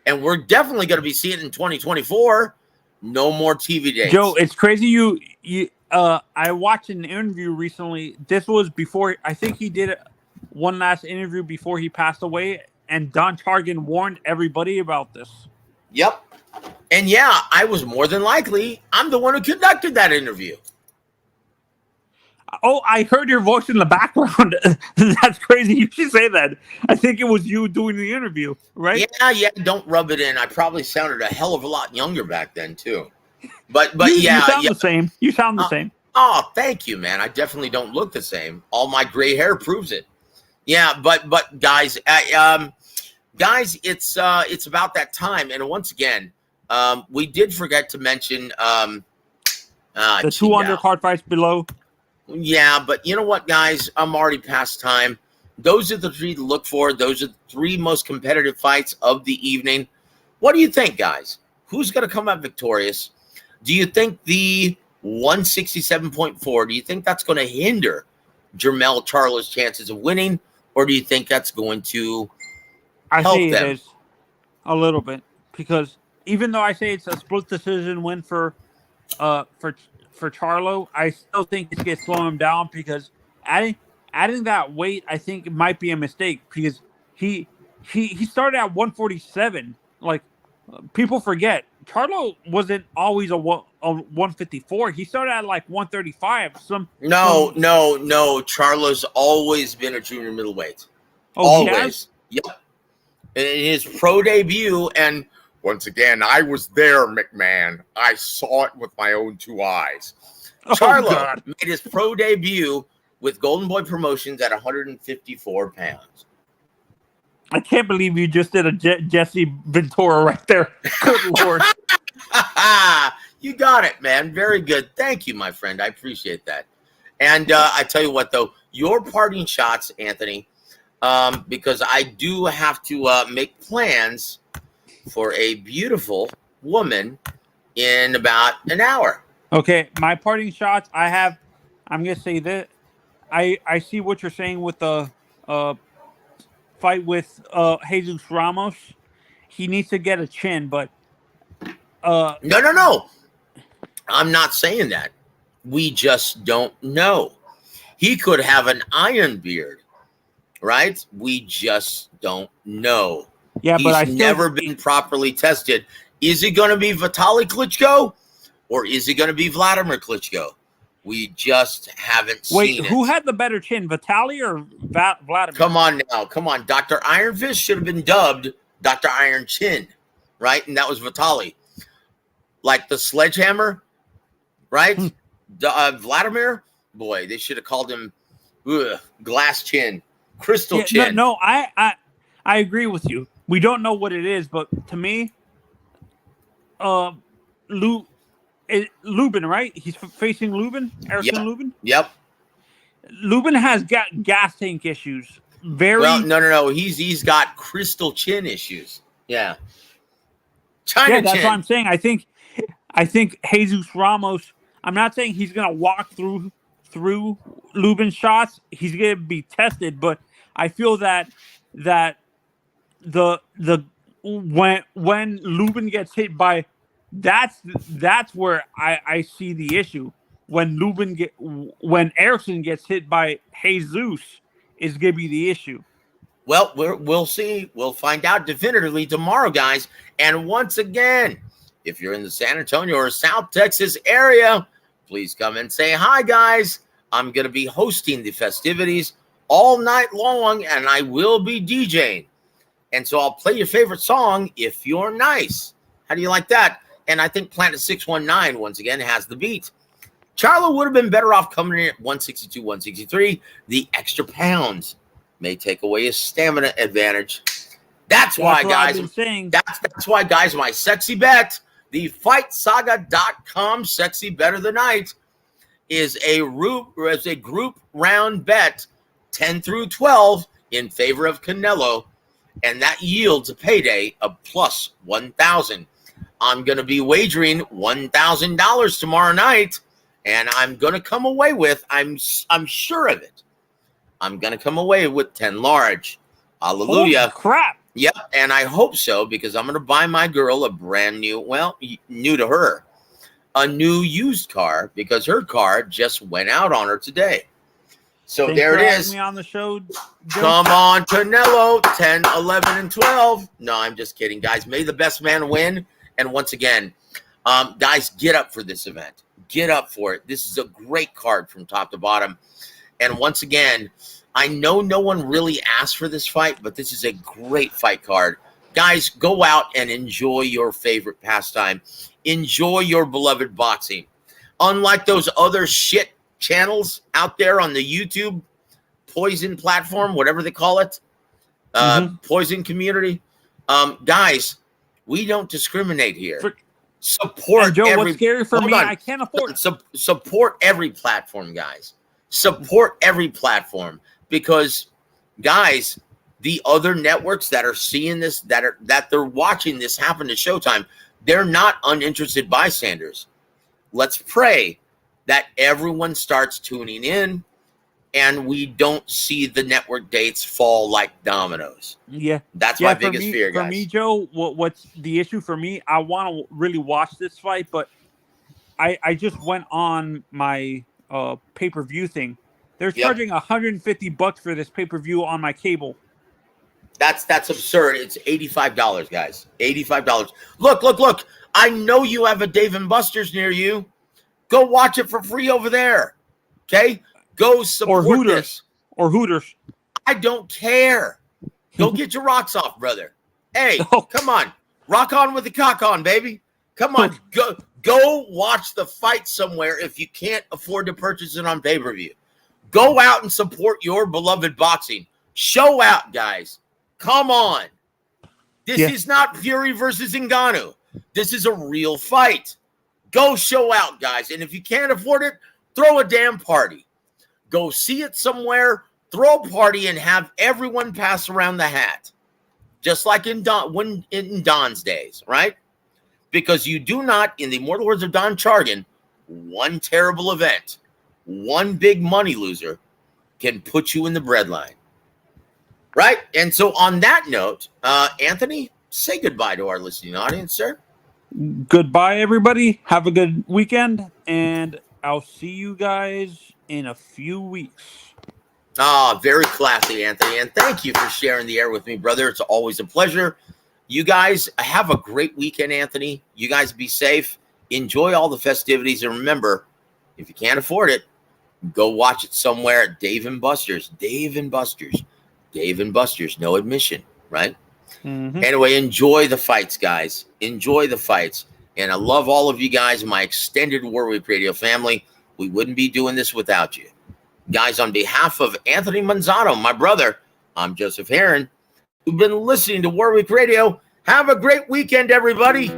And we're definitely going to be seeing it in 2024. No more TV dates. Joe, it's crazy. I watched an interview recently. This was before, I think he did one last interview before he passed away. And Don Targan warned everybody about this. Yep. And yeah, I was more than likely, I'm the one who conducted that interview. Oh, I heard your voice in the background. That's crazy. You should say that. I think it was you doing the interview, right? Yeah. Don't rub it in. I probably sounded a hell of a lot younger back then too. But you sound the same. You sound the same. Oh, thank you, man. I definitely don't look the same. All my gray hair proves it. Yeah, but guys, it's about that time. And once again, we did forget to mention the 2 undercard fights below. Yeah, but you know what, guys? I'm already past time. Those are the 3 to look for. Those are the 3 most competitive fights of the evening. What do you think, guys? Who's going to come out victorious? Do you think the 167.4, do you think that's going to hinder Jermell Charlo's chances of winning? Or do you think that's going to help them? It is a little bit. Because even though I say it's a split decision win for Charlo, I still think it's going to slow him down because adding that weight, I think it might be a mistake because he started at 147. Like, people forget, Charlo wasn't always a 154. He started at like 135. No. Charlo's always been a junior middleweight. Oh, always. Yep. In his pro debut, and once again, I was there, McMahon. I saw it with my own 2 eyes. Charlo made his pro debut with Golden Boy Promotions at 154 pounds. I can't believe you just did a Jesse Ventura right there. Good Lord. You got it, man. Very good. Thank you, my friend. I appreciate that. And I tell you what, though, your parting shots, Anthony, because I do have to make plans for a beautiful woman in about an hour. Okay, my parting shots. I'm gonna say that I see what you're saying with the fight with Jesus Ramos. He needs to get a chin, but No. I'm not saying that. We just don't know. He could have an iron beard, right? We just don't know. yeah, but He's never been properly tested. Is he going to be Vitaly Klitschko or is he going to be Vladimir Klitschko? We just haven't seen it. Who had the better chin, Vitaly or Vladimir? Come on now. Come on. Dr. Iron Fist should have been dubbed Dr. Iron Chin, right? And that was Vitaly. Like the sledgehammer, right? Vladimir, boy, they should have called him glass chin, crystal chin. No, I agree with you. We don't know what it is, but to me, Lubin, right? He's facing Lubin, Erickson Lubin. Yep. Lubin has got gas tank issues. No. He's got crystal chin issues. Yeah. China that's chin. what I'm saying. I think Jesus Ramos. I'm not saying he's gonna walk through Lubin's shots. He's gonna be tested, but I feel that the when Lubin gets hit by, that's where I see the issue. When Erickson gets hit by Jesus is gonna be the issue. Well, we'll see. We'll find out definitively tomorrow, guys. And once again, if you're in the San Antonio or South Texas area, please come and say hi, guys. I'm going to be hosting the festivities all night long, and I will be DJing. And so I'll play your favorite song if you're nice. How do you like that? And I think Planet 619, once again, has the beat. Charlo would have been better off coming in at 162, 163. The extra pounds may take away his stamina advantage. That's why, guys. That's why, guys, my sexy bet, the FightSaga.com Sexy Bet of the Night, is a group round bet, 10 through 12, in favor of Canelo, and that yields a payday of plus 1,000. I'm going to be wagering $1,000 tomorrow night, and I'm going to come away with, I'm sure of it, I'm going to come away with 10 large. Hallelujah. Holy crap. Yep, and I hope so, because I'm going to buy my girl a brand new, well, new to her, a new used car, because her car just went out on her today. So Thanks there for it having is. me on the show, Joe. Come on, Canelo, 10, 11, and 12. No, I'm just kidding, guys. May the best man win. And once again, guys, get up for this event. Get up for it. This is a great card from top to bottom. And once again, I know no one really asked for this fight, but this is a great fight card. Guys, go out and enjoy your favorite pastime. Enjoy your beloved boxing. Unlike those other shit channels out there on the YouTube poison platform, whatever they call it, poison community. Guys, we don't discriminate here. Support Joe, what's scary for me, I can't afford it. Support every platform, guys. Support every platform. Because, guys, the other networks that are seeing this, that they're watching this happen to Showtime, they're not uninterested bystanders. Let's pray that everyone starts tuning in and we don't see the network dates fall like dominoes. Yeah. That's my biggest fear, guys. For me, Joe, what's the issue for me? I want to really watch this fight, but I just went on my pay-per-view thing. They're charging $150 for this pay-per-view on my cable. That's absurd. It's $85, guys. $85. Look. I know you have a Dave & Buster's near you. Go watch it for free over there. Okay? Go support this. Or Hooters. I don't care. Go get your rocks off, brother. Hey, come on. Rock on with the cock on, baby. Come on. Go watch the fight somewhere if you can't afford to purchase it on pay-per-view. Go out and support your beloved boxing. Show out, guys. Come on. This is not Fury versus Ngannou. This is a real fight. Go show out, guys. And if you can't afford it, throw a damn party. go see it somewhere, throw a party, and have everyone pass around the hat, just like in Don's days, right? Because you do not, in the immortal words of Don Chargan, one terrible event, one big money loser can put you in the breadline, right? And so on that note, Anthony, say goodbye to our listening audience, sir. Goodbye, everybody. Have a good weekend, and I'll see you guys in a few weeks. Very classy, Anthony, and thank you for sharing the air with me, brother. It's always a pleasure. You guys have a great weekend, Anthony. You guys be safe. Enjoy all the festivities, and remember, if you can't afford it, go watch it somewhere at Dave & Buster's. Dave & Buster's. Dave & Buster's, no admission, right? Mm-hmm. Anyway, enjoy the fights, guys. Enjoy the fights. And I love all of you guys, my extended Warwick Radio family. We wouldn't be doing this without you. Guys, on behalf of Anthony Manzano, my brother, I'm Joseph Heron. You've been listening to Warwick Radio. Have a great weekend, everybody.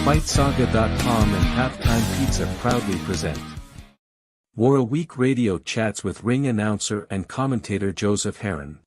FightSaga.com and Halftime Pizza proudly present War a Week Radio Chats with ring announcer and commentator Joseph Heron.